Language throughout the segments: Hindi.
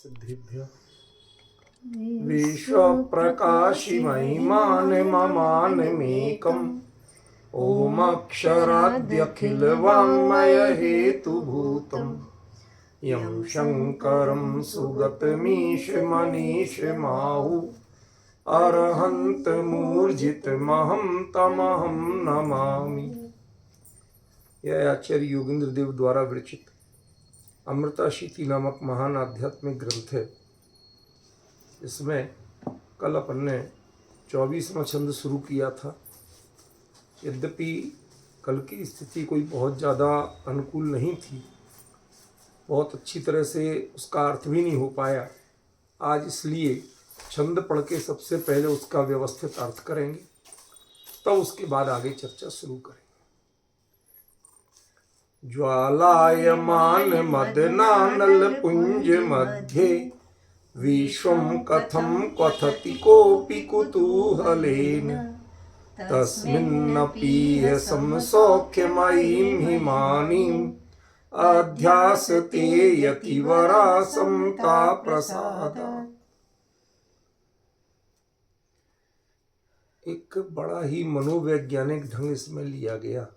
सिद्धिभ्य विश्वप्रकाशि महिमानममानमेकम् ओमक्षराद्यखिलवाङ्मयहेतुभूतं यं शङ्करं सुगतमीशमनीशमाहु अरहन्तमूर्जितमहं तमहं नमामि। यह आचार्य योगेंद्र देव द्वारा विरचित अमृताशीति नामक महान आध्यात्मिक ग्रंथ है। इसमें कल अपन ने 24वां छंद शुरू किया था। यद्यपि कल की स्थिति कोई बहुत ज़्यादा अनुकूल नहीं थी, बहुत अच्छी तरह से उसका अर्थ भी नहीं हो पाया आज, इसलिए छंद पढ़ के सबसे पहले उसका व्यवस्थित अर्थ करेंगे, तब उसके बाद आगे चर्चा शुरू करेंगे। ज्वालायमान मदनानल पुंज मध्ये विश्वं कथं क्वथति कोऽपि कुतूहलेन तस्मिन्नपीह संसौख्यमयीं हिमानीम् अध्यासते यतिवरा समता प्रसादा। एक बड़ा ही मनोवैज्ञानिक ढंग इसमें लिया गया।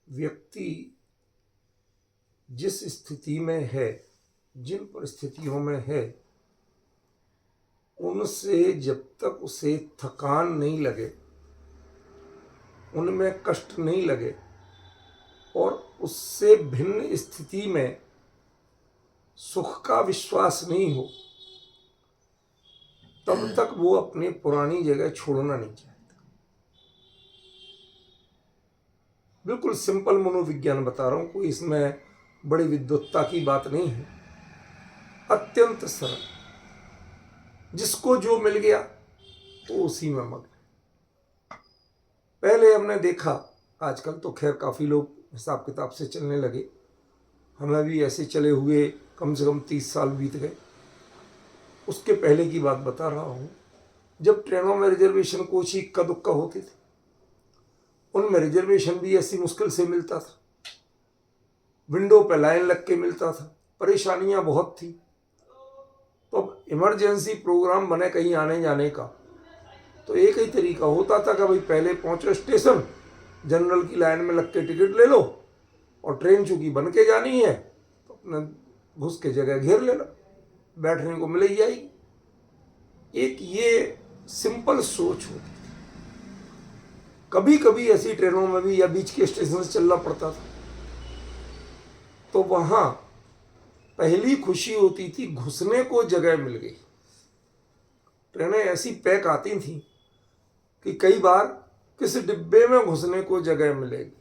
व्यक्ति जिस स्थिति में है, जिन परिस्थितियों में है, उनसे जब तक उसे थकान नहीं लगे, उनमें कष्ट नहीं लगे और उससे भिन्न स्थिति में सुख का विश्वास नहीं हो, तब तक वो अपनी पुरानी जगह छोड़ना नहीं चाहता। बिल्कुल सिंपल मनोविज्ञान बता रहा हूं, कोई इसमें बड़ी विद्वत्ता की बात नहीं है, अत्यंत सरल। जिसको जो मिल गया तो उसी में मग्न। पहले हमने देखा, आजकल तो खैर काफ़ी लोग हिसाब किताब से चलने लगे, हमें भी ऐसे चले हुए कम से कम 30 साल बीत गए। उसके पहले की बात बता रहा हूँ, जब ट्रेनों में रिजर्वेशन कोच ही इक्का दुक्का होते थे, उनमें रिजर्वेशन भी ऐसी मुश्किल से मिलता था, विंडो पे लाइन लग के मिलता था, परेशानियां बहुत थी। तो अब इमरजेंसी प्रोग्राम बने कहीं आने जाने का, तो एक ही तरीका होता था कि भाई पहले पहुंचो स्टेशन, जनरल की लाइन में लग के टिकट ले लो, और ट्रेन चूंकि बन के जानी है तो अपने घुस के जगह घेर लेना, बैठने को मिल ही जाएगी। एक ये सिंपल सोच होती थी। कभी कभी ऐसी ट्रेनों में भी या बीच के स्टेशन से चलना पड़ता था, तो वहां पहली खुशी होती थी घुसने को जगह मिल गई। ट्रेनें ऐसी पैक आती थी कि कई बार किसी डिब्बे में घुसने को जगह मिलेगी।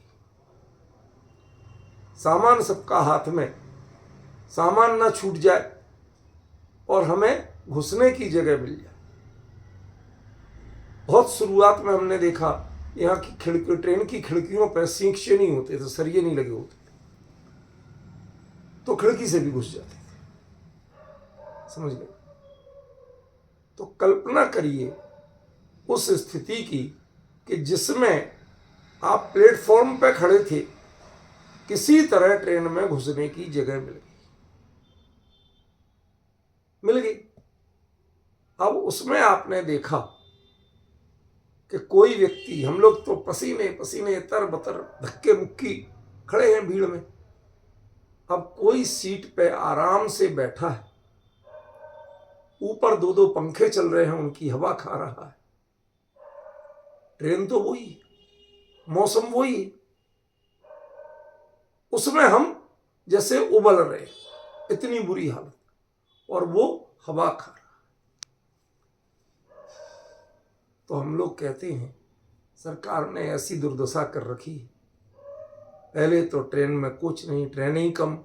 सामान सबका हाथ में, सामान ना छूट जाए और हमें घुसने की जगह मिल जाए। बहुत शुरुआत में हमने देखा यहाँ की खिड़की, ट्रेन की खिड़कियों पर सींचे नहीं होते थे, सरिये नहीं लगे होते थे, तो खिड़की से भी घुस जाते थे। समझ गए? तो कल्पना करिए उस स्थिति की कि जिसमें आप प्लेटफॉर्म पे खड़े थे, किसी तरह ट्रेन में घुसने की जगह मिल गई। अब उसमें आपने देखा कि कोई व्यक्ति, हम लोग तो पसीने पसीने तर बतर धक्के मुक्की खड़े हैं भीड़ में, अब कोई सीट पे आराम से बैठा है, ऊपर 2-2 पंखे चल रहे हैं, उनकी हवा खा रहा है। ट्रेन तो वही, मौसम वही, उसमें हम जैसे उबल रहे, इतनी बुरी हालत, और वो हवा खा रहा। तो हम लोग कहते हैं सरकार ने ऐसी दुर्दशा कर रखी है। पहले तो ट्रेन में कुछ नहीं, ट्रेनें ही कम,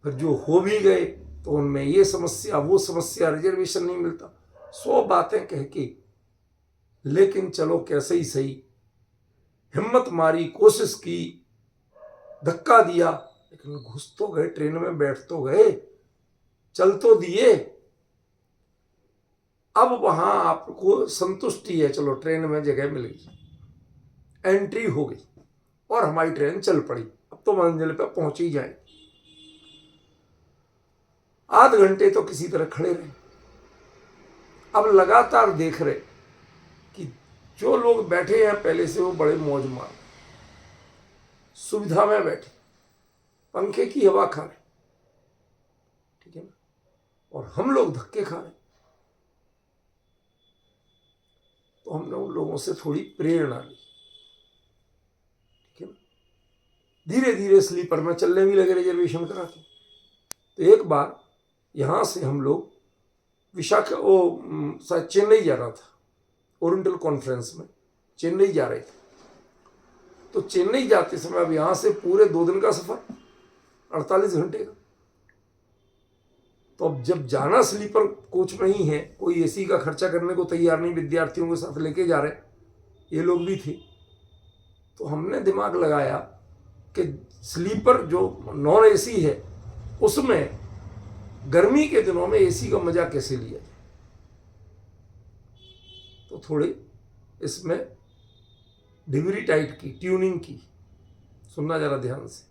फिर जो हो भी गए तो उनमें ये समस्या वो समस्या, रिजर्वेशन नहीं मिलता, 100 बातें कह के, लेकिन चलो कैसे ही सही, हिम्मत मारी, कोशिश की, धक्का दिया, लेकिन घुस तो गए, ट्रेन में बैठ तो गए, चल तो दिए। अब वहां आपको संतुष्टि है, चलो ट्रेन में जगह मिल गई, एंट्री हो गई और हमारी ट्रेन चल पड़ी, अब तो मंजिल पे पहुंच ही जाएगी। आध घंटे तो किसी तरह खड़े रहे। अब लगातार देख रहे कि जो लोग बैठे हैं पहले से वो बड़े मौज मार, सुविधा में बैठे, पंखे की हवा खा रहे, ठीक है ना, और हम लोग धक्के खा रहे। तो हमने उन लोगों से थोड़ी प्रेरणा ली, ठीक है ना, धीरे धीरे स्लीपर में चलने भी लगे रिजर्वेशन करा के। तो एक बार यहाँ से हम लोग शायद चेन्नई जा रहा था, ओरिएंटल कॉन्फ्रेंस में चेन्नई जा रहे थे। तो चेन्नई जाते समय अब यहाँ से पूरे 2 दिन का सफर, 48 घंटे का। तो अब जब जाना स्लीपर कोच में ही है, कोई एसी का खर्चा करने को तैयार नहीं, विद्यार्थियों के साथ लेके जा रहे, ये लोग भी थे। तो हमने दिमाग लगाया कि स्लीपर जो नॉन एसी है उसमें गर्मी के दिनों में एसी का मजा कैसे लिया जाए। तो थोड़ी इसमें डिग्री टाइट की ट्यूनिंग की, सुनना जरा ध्यान से।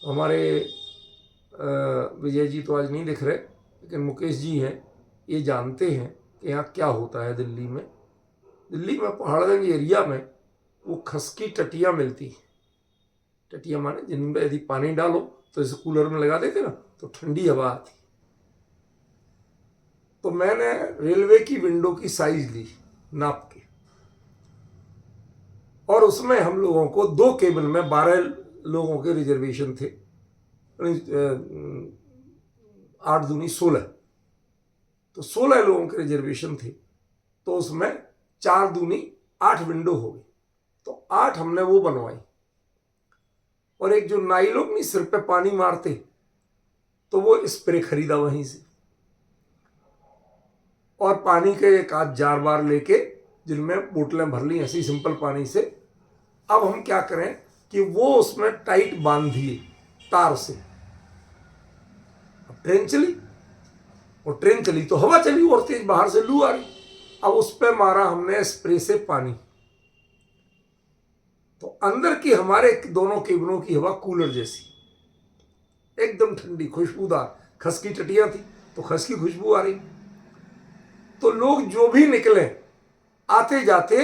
हमारे विजय जी तो आज नहीं दिख रहे, लेकिन मुकेश जी हैं, ये जानते हैं कि यहाँ क्या होता है। दिल्ली में पहाड़गंज एरिया में वो खसकी टटियाँ मिलती हैं। टटियाँ माने जिनमें यदि पानी डालो तो जैसे कूलर में लगा देते ना, तो ठंडी हवा आती। तो मैंने रेलवे की विंडो की साइज ली नाप के, और उसमें हम लोगों को 2 केबिन में 12 लोगों के रिजर्वेशन थे, 8 दूनी 16, तो 16 लोगों के रिजर्वेशन थे। तो उसमें 4 दूनी 8 विंडो हो गई। तो 8 हमने वो बनवाई, और एक जो नाई लोग नहीं सिर पे पानी मारते, तो वो स्प्रे खरीदा वहीं से, और पानी के एक आध जार बार लेके जिनमें बोतलें भर ली ऐसी सिंपल पानी से। अब हम क्या करें कि वो उसमें टाइट बांध दिए तार से। अब ट्रेन चली, और ट्रेन चली तो हवा चली और तेज बाहर से लू आ रही। अब उस पर मारा हमने स्प्रे से पानी, तो अंदर की हमारे दोनों केबिनों की हवा कूलर जैसी, एकदम ठंडी खुशबूदार। खस की टटियां थी तो खस की खुशबू आ रही। तो लोग जो भी निकले आते जाते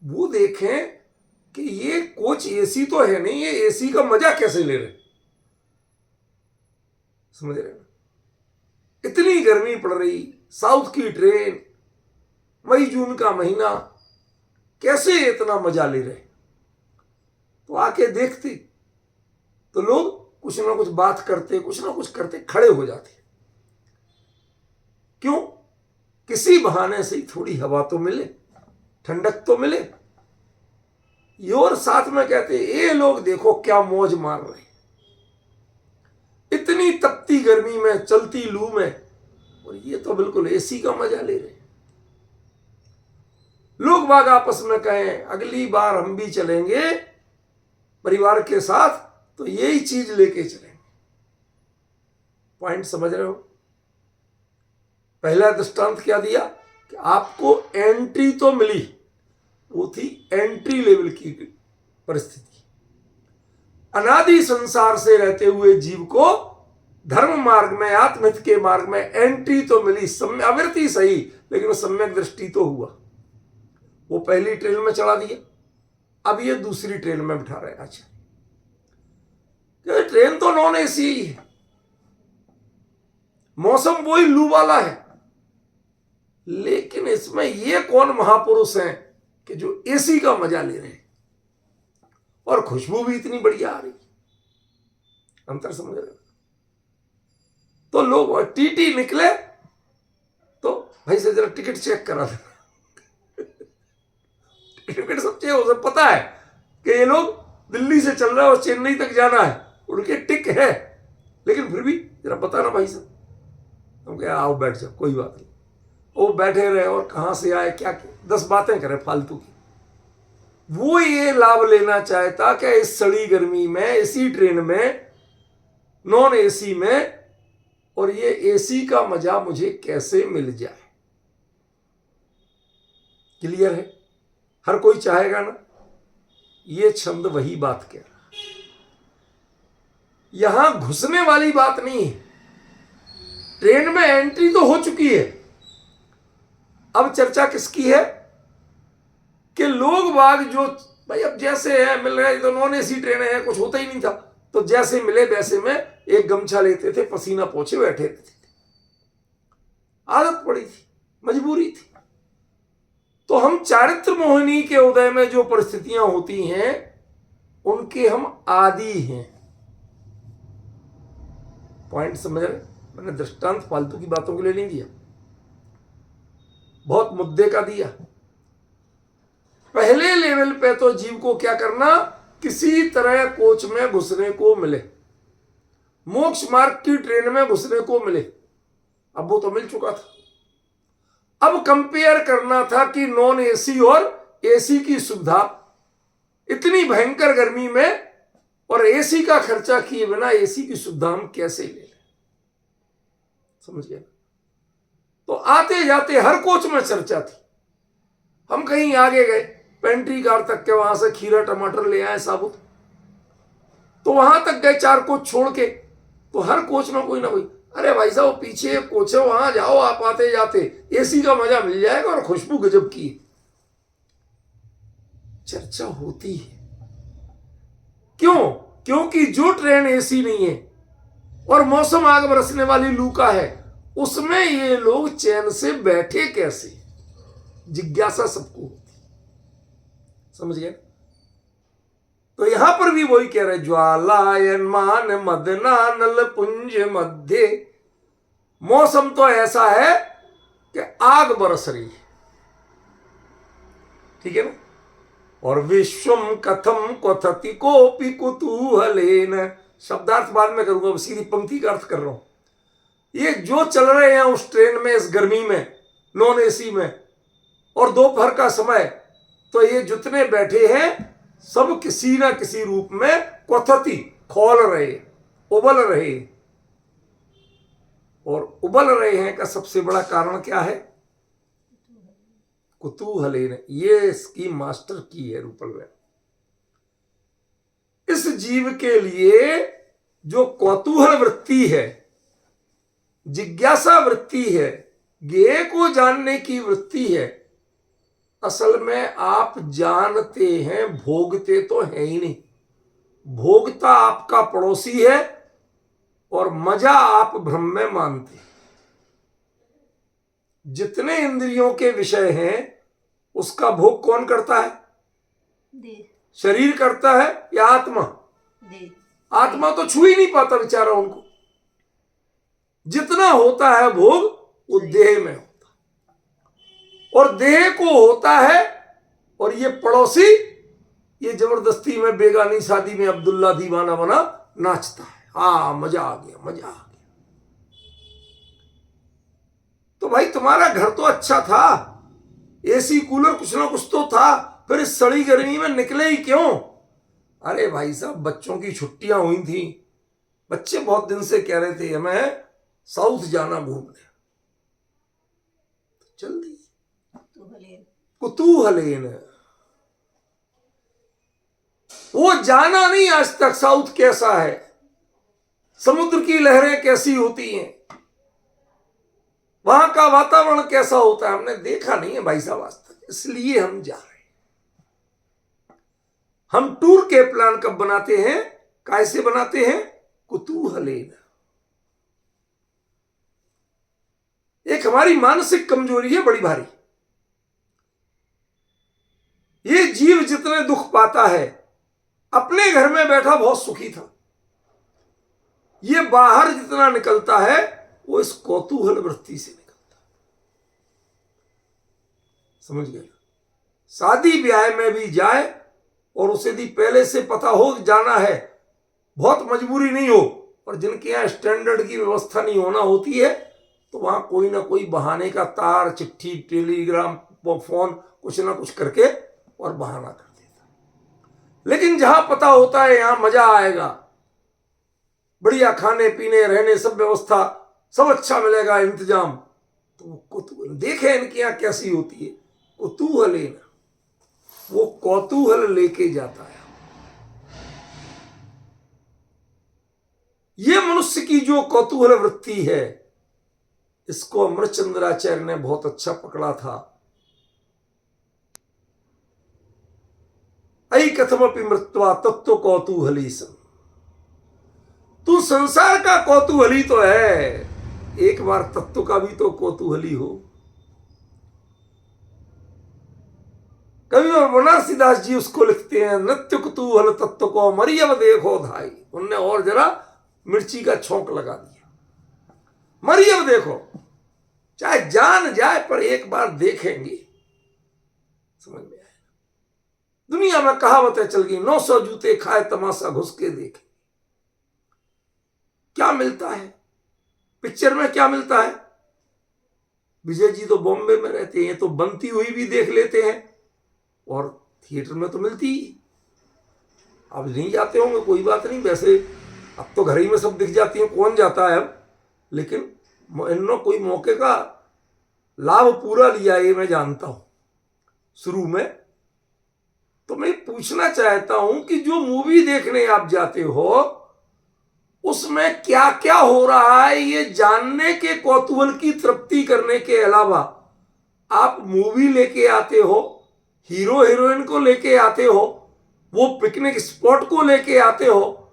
वो देखें कि ये कोच एसी तो है नहीं, ये एसी का मजा कैसे ले रहे, समझ रहे ना। इतनी गर्मी पड़ रही, साउथ की ट्रेन, मई जून का महीना, कैसे इतना मजा ले रहे। तो आके देखते तो लोग कुछ ना कुछ बात करते, कुछ ना कुछ करते, खड़े हो जाते। क्यों? किसी बहाने से ही थोड़ी हवा तो मिले, ठंडक तो मिले। ये और साथ में कहते ये लोग देखो क्या मौज मार रहे, इतनी तपती गर्मी में, चलती लू में, और ये तो बिल्कुल एसी का मजा ले रहे। लोग बाग आपस में कहें अगली बार हम भी चलेंगे परिवार के साथ तो यही चीज लेके चलेंगे। पॉइंट समझ रहे हो? पहला दृष्टांत क्या दिया कि आपको एंट्री तो मिली, वो थी एंट्री लेवल की परिस्थिति। अनादि संसार से रहते हुए जीव को धर्म मार्ग में, आत्महित के मार्ग में एंट्री तो मिली, अवृत्ति सही, लेकिन वो सम्यक दृष्टि तो हुआ। वो पहली ट्रेन में चढ़ा दिया, अब ये दूसरी ट्रेन में बिठा रहे। अच्छा, ट्रेन तो नॉन एसी ही है, मौसम वही लू वाला है, लेकिन इसमें ये कौन महापुरुष हैं कि जो एसी का मजा ले रहे हैं, और खुशबू भी इतनी बढ़िया आ रही। अंतर समझ रहे? तो लोग टीटी निकले तो भाई से जरा टिकट चेक करा देना। टिकट सब चेक, उसे पता है कि ये लोग दिल्ली से चल रहे हैं और चेन्नई तक जाना है, उनके टिक है, लेकिन फिर भी जरा बताना भाई साहब। हम कहे आओ बैठ जाओ, कोई बात नहीं। वो बैठे रहे और कहाँ से आए, क्या 10 बातें करें फालतू की। वो ये लाभ लेना चाहता कि इस सड़ी गर्मी में, इसी ट्रेन में, नॉन एसी में, और ये एसी का मजा मुझे कैसे मिल जाए। क्लियर है? हर कोई चाहेगा ना। ये छंद वही बात कह रहा, यहां घुसने वाली बात नहीं है, ट्रेन में एंट्री तो हो चुकी है, अब चर्चा किसकी है कि लोग बाग जो भाई अब जैसे है मिल रहे, तो नॉन एसी ट्रेन है, कुछ होता ही नहीं था, तो जैसे मिले वैसे में एक गमछा लेते थे, पसीना पोंछे बैठे रहते थे, आदत पड़ी थी, मजबूरी थी। तो हम चारित्र मोहिनी के उदय में जो परिस्थितियां होती हैं उनके हम आदी हैं। पॉइंट समझ रहे? मैंने दृष्टांत फालतू की बातों के लिए नहीं दिया, बहुत मुद्दे का दिया। पहले लेवल पे तो जीव को क्या करना, किसी तरह कोच में घुसने को मिले, मोक्ष मार्ग की ट्रेन में घुसने को मिले। अब वो तो मिल चुका था, अब कंपेयर करना था कि नॉन एसी और एसी की सुविधा इतनी भयंकर गर्मी में और एसी का खर्चा किए बिना एसी की सुविधा हम कैसे ले लें। समझ गए? तो आते जाते हर कोच में चर्चा थी। हम कहीं आगे गए, पेंट्री कार तक के, वहां से खीरा टमाटर ले आए साबुत, तो वहां तक गए 4 कोच छोड़ के, तो हर कोच में कोई ना कोई, अरे भाई साहब पीछे एक कोच है, वहां जाओ, आप आते जाते एसी का मजा मिल जाएगा और खुशबू गजब की। चर्चा होती है। क्यों? क्योंकि जो ट्रेन एसी नहीं है और मौसम आग बरसने वाली लू का है, उसमें ये लोग चैन से बैठे कैसे, जिज्ञासा सबको होती। समझ गए? तो यहां पर भी वही कह रहे, ज्वालायन मान मदना नल पुंज मध्य। मौसम तो ऐसा है कि आग बरस रही है, ठीक है ना? और विश्वम कथम कथति कोपि कुतूहलेन, शब्दार्थ बाद में करूंगा, सीधी पंक्ति का अर्थ कर रहा हूं। ये जो चल रहे हैं उस ट्रेन में, इस गर्मी में, नॉन एसी में, और दोपहर का समय, तो ये जितने बैठे हैं सब किसी ना किसी रूप में क्वथति, खोल रहे, उबल रहे। और उबल रहे हैं का सबसे बड़ा कारण क्या है? कुतूहलेन। ये इसकी मास्टर की है रूपल में। इस जीव के लिए जो कौतूहल वृत्ति है, जिज्ञासा वृत्ति है, ज्ञेय को जानने की वृत्ति है, असल में आप जानते हैं, भोगते तो है ही नहीं। भोगता आपका पड़ोसी है और मजा आप भ्रम में मानते हैं। जितने इंद्रियों के विषय हैं उसका भोग कौन करता है? शरीर करता है या आत्मा? आत्मा तो छू ही नहीं पाता बेचारा उनको। जितना होता है भोग वो देह में होता है, और देह को होता है, और ये पड़ोसी ये जबरदस्ती में बेगानी शादी में अब्दुल्ला दीवाना बना नाचता है। हाँ, मजा आ गया, मजा आ गया। तो भाई तुम्हारा घर तो अच्छा था, एसी कूलर कुछ ना कुछ तो था, फिर इस सड़ी गर्मी में निकले ही क्यों? अरे भाई साहब, बच्चों की छुट्टियां हुई थी, बच्चे बहुत दिन से कह रहे थे हमें साउथ जाना घूमने, चल दी। कुतूहलेन, वो जाना नहीं आज तक साउथ कैसा है, समुद्र की लहरें कैसी होती हैं, वहां का वातावरण कैसा होता है, हमने देखा नहीं है भाई साहब आज तक, इसलिए हम जा रहे हैं। हम टूर के प्लान कब बनाते हैं, कैसे बनाते हैं? कुतूहलेन। एक हमारी मानसिक कमजोरी है बड़ी भारी। ये जीव जितने दुख पाता है, अपने घर में बैठा बहुत सुखी था, ये बाहर जितना निकलता है वो इस कौतूहल वृत्ति से निकलता है। समझ गए? शादी ब्याह में भी जाए और उसे यदि पहले से पता हो जाना है, बहुत मजबूरी नहीं हो, और जिनके यहां स्टैंडर्ड की व्यवस्था नहीं होना होती है, तो वहां कोई ना कोई बहाने का तार, चिट्ठी, टेलीग्राम, फोन, कुछ ना कुछ करके और बहाना कर देता। लेकिन जहां पता होता है यहां मजा आएगा, बढ़िया खाने पीने रहने सब व्यवस्था, सब अच्छा मिलेगा, इंतजाम, तो कुतूहल देखे इनकी यहां कैसी होती है, कुतूहलेन, वो कौतूहल लेके जाता है। ये मनुष्य की जो कौतूहल वृत्ति है, इसको अमरचंद्राचार्य ने बहुत अच्छा पकड़ा था। अई कथमपि मृत्वा तत्व कौतूहली सन, तू संसार का कौतूहली तो है, एक बार तत्व का भी तो कौतूहली हो। कवि बनारसीदास जी उसको लिखते हैं, नृत्य कुतूहल तत्व को मरियम देखो धाई। उनने और जरा मिर्ची का छौंक लगा दिया, मरियम देखो, चाहे जान जाए पर एक बार देखेंगे, समझ में आए। दुनिया में कहावतें चल गई, 900 जूते खाए तमाशा घुस के देखे। क्या मिलता है पिक्चर में, क्या मिलता है? विजय जी तो बॉम्बे में रहते हैं, तो बनती हुई भी देख लेते हैं, और थिएटर में तो मिलती ही। अब नहीं जाते होंगे, कोई बात नहीं, वैसे अब तो घर ही में सब दिख जाती हैं, कौन जाता है अब। लेकिन इन्होंने कोई मौके का लाभ पूरा लिया, ये मैं जानता हूं शुरू में। तो मैं पूछना चाहता हूं कि जो मूवी देखने आप जाते हो उसमें क्या क्या हो रहा है, ये जानने के कौतूहल की तृप्ति करने के अलावा आप मूवी लेके आते हो, हीरो हीरोइन को लेके आते हो, वो पिकनिक स्पॉट को लेके आते हो,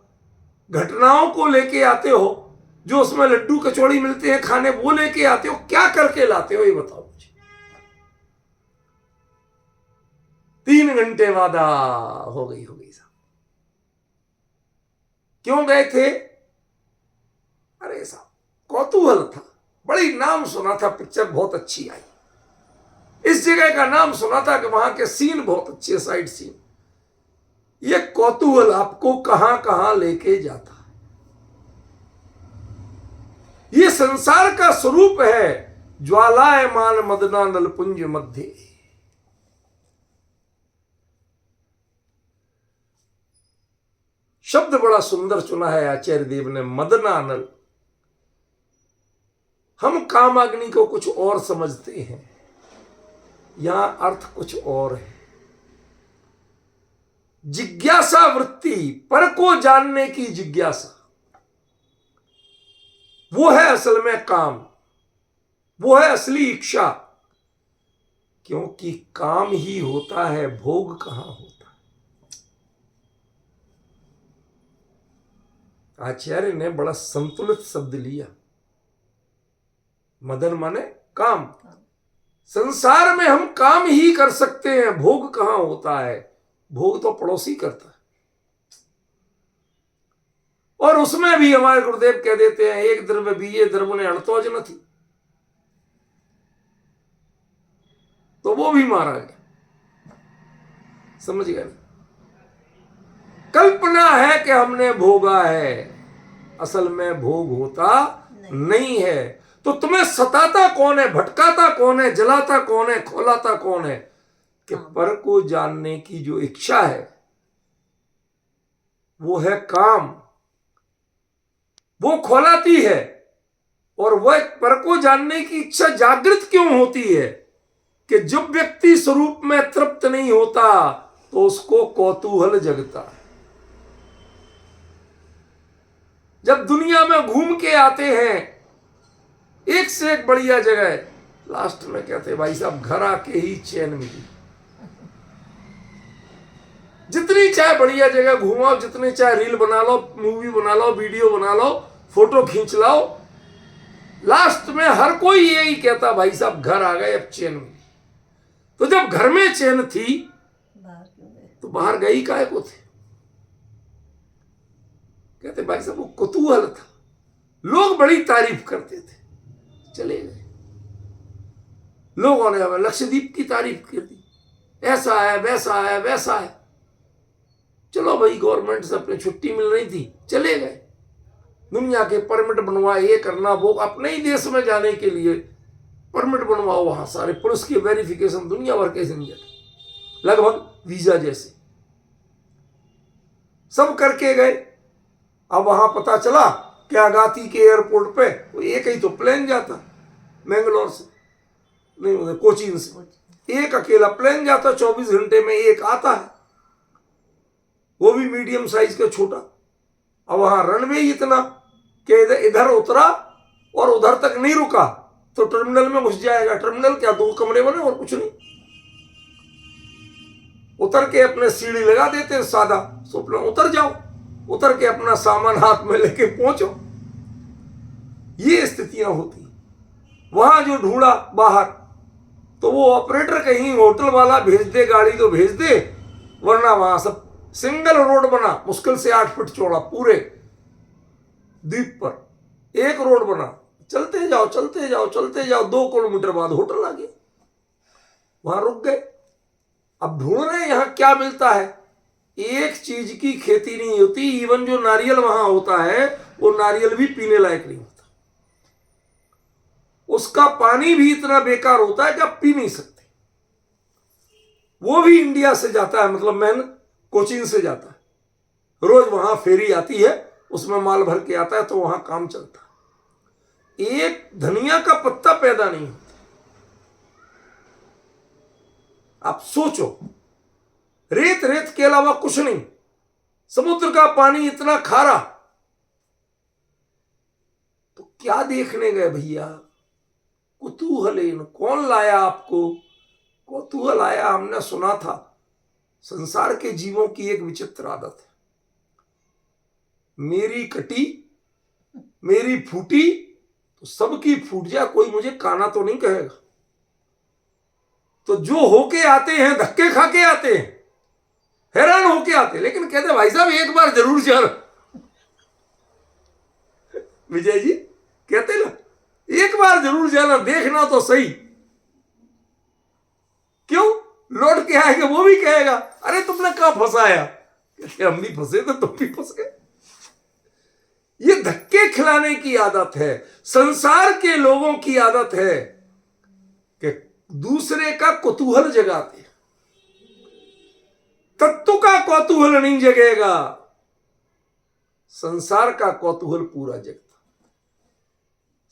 घटनाओं को लेके आते हो, जो उसमें लड्डू कचौड़ी मिलते हैं खाने वो लेके आते हो, क्या करके लाते हो ये बताओ मुझे। 3 घंटे वादा हो गई साहब। क्यों गए थे? अरे साहब कौतूहल था, बड़ी नाम सुना था, पिक्चर बहुत अच्छी आई, इस जगह का नाम सुना था कि वहां के सीन बहुत अच्छे, साइड सीन। ये कौतूहल आपको कहां कहां लेके जाता है। ये संसार का स्वरूप है, ज्वालायमान मदना नलपुंज मध्य। शब्द बड़ा सुंदर चुना है आचार्य देव ने, मदनानल। हम कामाग्नि को कुछ और समझते हैं, यहां अर्थ कुछ और है। जिज्ञासा वृत्ति, पर को जानने की जिज्ञासा, वो है असल में काम, वो है असली इच्छा। क्योंकि काम ही होता है, भोग कहां होता है। आचार्य ने बड़ा संतुलित शब्द लिया, मदन माने काम। संसार में हम काम ही कर सकते हैं, भोग कहां होता है, भोग तो पड़ोसी करता है। और उसमें भी हमारे गुरुदेव कह देते हैं, एक द्रव्य बीजे द्रव्य ने अड़तोज न थी, तो वो भी मारा गया। समझ गए? कल्पना है कि हमने भोगा है, असल में भोग होता नहीं है। तो तुम्हें सताता कौन है, भटकाता कौन है, जलाता कौन है, खोलाता कौन है? कि पर को जानने की जो इच्छा है वो है काम, वो खोलाती है। और वह पर को जानने की इच्छा जागृत क्यों होती है? कि जब व्यक्ति स्वरूप में तृप्त नहीं होता तो उसको कौतूहल जगता है। जब दुनिया में घूम के आते हैं, एक से एक बढ़िया जगह, लास्ट में कहते भाई साहब घर आके ही चैन मिली। जितनी चाहे बढ़िया जगह घूमाओ, जितने चाहे रील बना लो, मूवी बना लो, वीडियो बना लो, फोटो खींच लाओ, लास्ट में हर कोई यही कहता भाई साहब घर आ गए, अब चैन मिली। तो जब घर में चैन थी तो बाहर गई काहे को थे? कहते भाई साहब वो कुतूहल था, लोग बड़ी तारीफ करते थे, चले गए। लोगों ने हमें लक्षद्वीप की तारीफ कर दी, ऐसा है वैसा है वैसा है। चलो भाई, गवर्नमेंट से अपनी छुट्टी मिल रही थी, चले गए। दुनिया के परमिट बनवाए, ये करना वो, अपने ही देश में जाने के लिए परमिट बनवाओ, वहां सारे पुलिस की वेरिफिकेशन, दुनिया भर के झंझट, लगभग वीजा जैसे सब करके गए। अब वहां पता चला कि आगाती के एयरपोर्ट पे वो एक ही तो प्लेन जाता, मैंगलोर से नहीं, कोचीन से एक अकेला प्लेन जाता, 24 घंटे में एक आता है, वो भी मीडियम साइज का छोटा। अब वहां रनवे इतना कि इधर उतरा और उधर तक नहीं रुका, तो टर्मिनल में घुस जाएगा। टर्मिनल क्या, 2 कमरे बने और कुछ नहीं। उतर के अपने सीढ़ी लगा देते हैं, सादा सुपना, उतर जाओ, उतर के अपना सामान हाथ में लेके पहुंचो। ये स्थितियां होती। वहां जो ढूंढा बाहर, तो वो ऑपरेटर कहीं होटल वाला भेज दे गाड़ी तो भेज दे, वरना वहां सब सिंगल रोड बना, मुश्किल से 8 फीट चौड़ा पूरे द्वीप पर एक रोड बना, चलते जाओ चलते जाओ चलते जाओ, 2 किलोमीटर बाद होटल आ गया, वहां रुक गए। अब ढूंढ रहे हैं यहां क्या मिलता है। एक चीज की खेती नहीं होती, इवन जो नारियल वहां होता है वो नारियल भी पीने लायक नहीं होता, उसका पानी भी इतना बेकार होता है कि आप पी नहीं सकते। वो भी इंडिया से जाता है, मतलब मैन कोचीन से जाता है, रोज वहां फेरी आती है, उसमें माल भर के आता है, तो वहां काम चलता है। एक धनिया का पत्ता पैदा नहीं होता। आप सोचो, रेत रेत के अलावा कुछ नहीं, समुद्र का पानी इतना खारा, तो क्या देखने गए भैया। कुतूहल, कौन लाया आपको, कौतूहल आया। हमने सुना था संसार के जीवों की एक विचित्र आदत है, मेरी कटी मेरी फूटी तो सबकी फूट जाए, कोई मुझे काना तो नहीं कहेगा। तो जो होके आते हैं धक्के खा के आते हैं, हैरान होके आते, लेकिन कहते भाई साहब एक बार जरूर जाना। विजय जी कहते ना, एक बार जरूर जाना, देखना तो सही। क्यों, लौट के आएगा वो भी कहेगा अरे तुमने कहां फंसाया, कहते हम भी फंसे तो तुम भी फंस गए। ये धक्के खिलाने की आदत है, संसार के लोगों की आदत है कि दूसरे का कौतूहल जगाते। तत्व का कौतूहल नहीं जगेगा, संसार का कौतूहल पूरा जगता।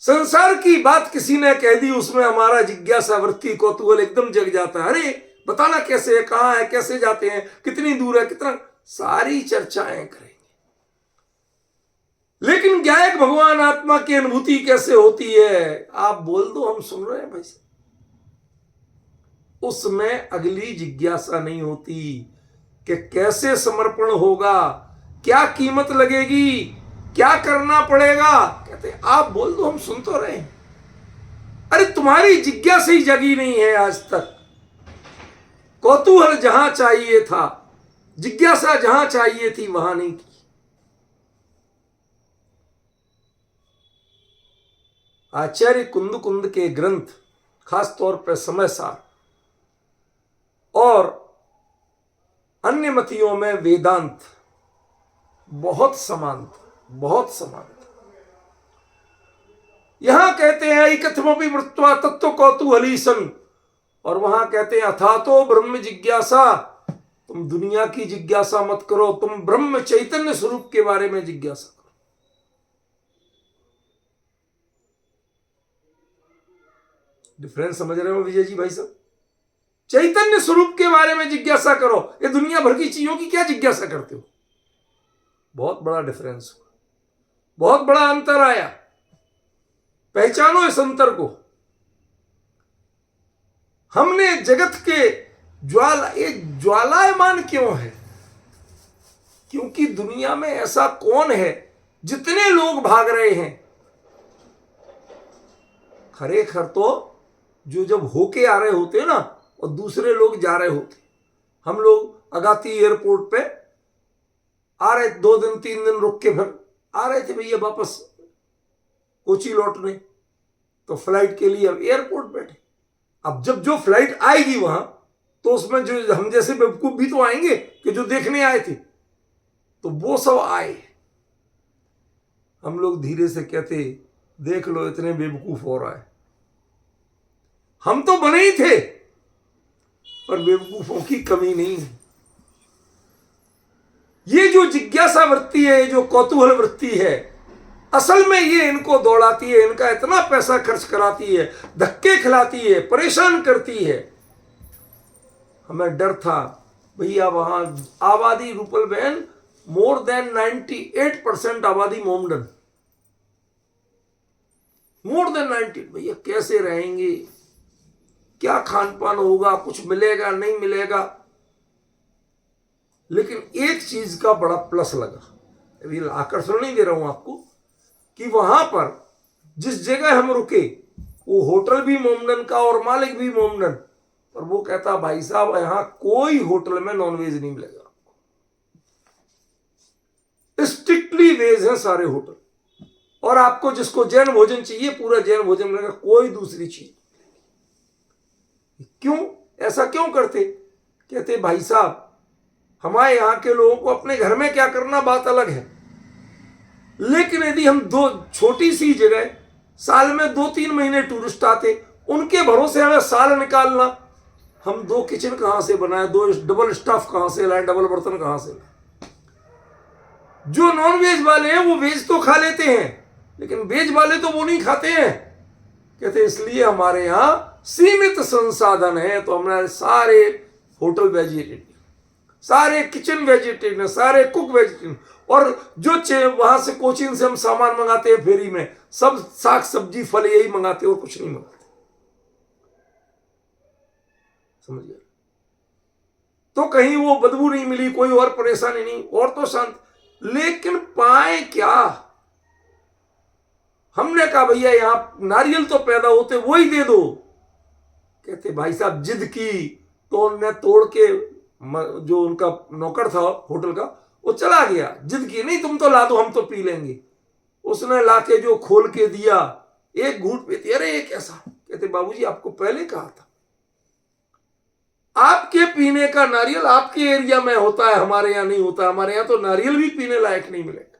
संसार की बात किसी ने कह दी, उसमें हमारा जिज्ञासा वृत्ति कौतूहल एकदम जग जाता है। अरे बताना कैसे है, कहां है, कैसे जाते हैं, कितनी दूर है, कितना, सारी चर्चाएं करेंगे। लेकिन गायक भगवान आत्मा की अनुभूति कैसे होती है, आप बोल दो हम सुन रहे हैं भाई। उसमें अगली जिज्ञासा नहीं होती कि कैसे समर्पण होगा, क्या कीमत लगेगी, क्या करना पड़ेगा। कहते आप बोल दो हम सुन तो रहे हैं। अरे तुम्हारी जिज्ञासा ही जगी नहीं है आज तक। कौतूहल जहां चाहिए था, जिज्ञासा जहां चाहिए थी, वहां नहीं की। आचार्य कुंद कुंद के ग्रंथ, खास तौर पर समय सार और अन्य मतियों में वेदांत बहुत समानता, बहुत समानता। यहां कहते हैं इकथमपि वृत्वा तत्व कौतूहली सन, और वहां कहते हैं अथातो ब्रह्म जिज्ञासा। तुम दुनिया की जिज्ञासा मत करो, तुम ब्रह्म चैतन्य स्वरूप के बारे में जिज्ञासा करो। डिफरेंस समझ रहे हो विजय जी भाई साहब? चैतन्य स्वरूप के बारे में जिज्ञासा करो, ये दुनिया भर की चीजों की क्या जिज्ञासा करते हो। बहुत बड़ा डिफरेंस हुआ, बहुत बड़ा अंतर आया। पहचानो इस अंतर को। हमने जगत के ज्वाला, ये ज्वालायमान क्यों है? क्योंकि दुनिया में ऐसा कौन है, जितने लोग भाग रहे हैं, खरेखर तो जो जब होके आ रहे होते हैं ना, और दूसरे लोग जा रहे होते। हम लोग अगाती एयरपोर्ट पे आ रहे, 2 दिन 3 दिन रुक के फिर आ रहे थे भैया वापस कोची लौटने, तो फ्लाइट के लिए अब एयरपोर्ट बैठे। अब जब जो फ्लाइट आएगी वहां, तो उसमें जो हम जैसे बेवकूफ भी तो आएंगे कि जो देखने आए थे, तो वो सब आए। हम लोग धीरे से कहते देख लो इतने बेवकूफ हो रहा है। हम तो बने ही थे, पर बेवकूफों की कमी नहीं है। ये जो जिज्ञासा वृत्ति है, जो कौतूहल वृत्ति है, असल में ये इनको दौड़ाती है, इनका इतना पैसा खर्च कराती है, धक्के खिलाती है, परेशान करती है। हमें डर था भैया वहां आबादी, रूपल बहन, मोर देन 98% आबादी मोमडन, मोर देन 90। भैया कैसे रहेंगे, क्या खान पान होगा, कुछ मिलेगा नहीं मिलेगा। लेकिन एक चीज का बड़ा प्लस लगा, अभी आकर्षण नहीं दे रहा हूं आपको, कि वहां पर जिस जगह हम रुके वो होटल भी मोमडन का और मालिक भी मोमडन, और वो कहता भाई साहब यहां कोई होटल में नॉनवेज नहीं मिलेगा, स्ट्रिक्टली वेज है सारे होटल, और आपको जिसको जैन भोजन चाहिए पूरा जैन भोजन मिलेगा, कोई दूसरी चीज। क्यों ऐसा क्यों करते? कहते भाई साहब हमारे यहां के लोगों को अपने घर में क्या करना बात अलग है, लेकिन यदि हम दो छोटी सी जगह साल में 2-3 महीने टूरिस्ट आते, उनके भरोसे हमें साल निकालना, हम 2 किचन कहां से बनाए, 2 डबल स्टाफ कहां से लाए, डबल बर्तन कहां से लाए। जो नॉन वेज वाले हैं वो वेज तो खा लेते हैं, लेकिन वेज वाले तो वो नहीं खाते हैं। कहते इसलिए हमारे यहां सीमित संसाधन है, तो हमारे सारे होटल वेजिटेरियन, सारे किचन वेजिटेरियन, सारे कुक वेजिटेरियन, और जो वहां से कोचिन से हम सामान मंगाते हैं फेरी में, सब साग सब्जी फल यही मंगाते हैं और कुछ नहीं मंगाते। समझ गए? तो कहीं वो बदबू नहीं मिली, कोई और परेशानी नहीं, और तो शांत। लेकिन पाए क्या? हमने कहा भैया यहां नारियल तो पैदा होते वही दे दो। कहते भाई साहब जिद की तो उन्होंने तोड़ के, जो उनका नौकर था होटल का वो चला गया, जिद की नहीं तुम तो ला दो हम तो पी लेंगे। उसने लाके जो खोल के दिया, एक घूंट पीती, अरे ये कैसा? कहते बाबूजी आपको पहले कहा था, आपके पीने का नारियल आपके एरिया में होता है, हमारे यहां नहीं होता। हमारे यहां तो नारियल भी पीने लायक नहीं मिलेगा।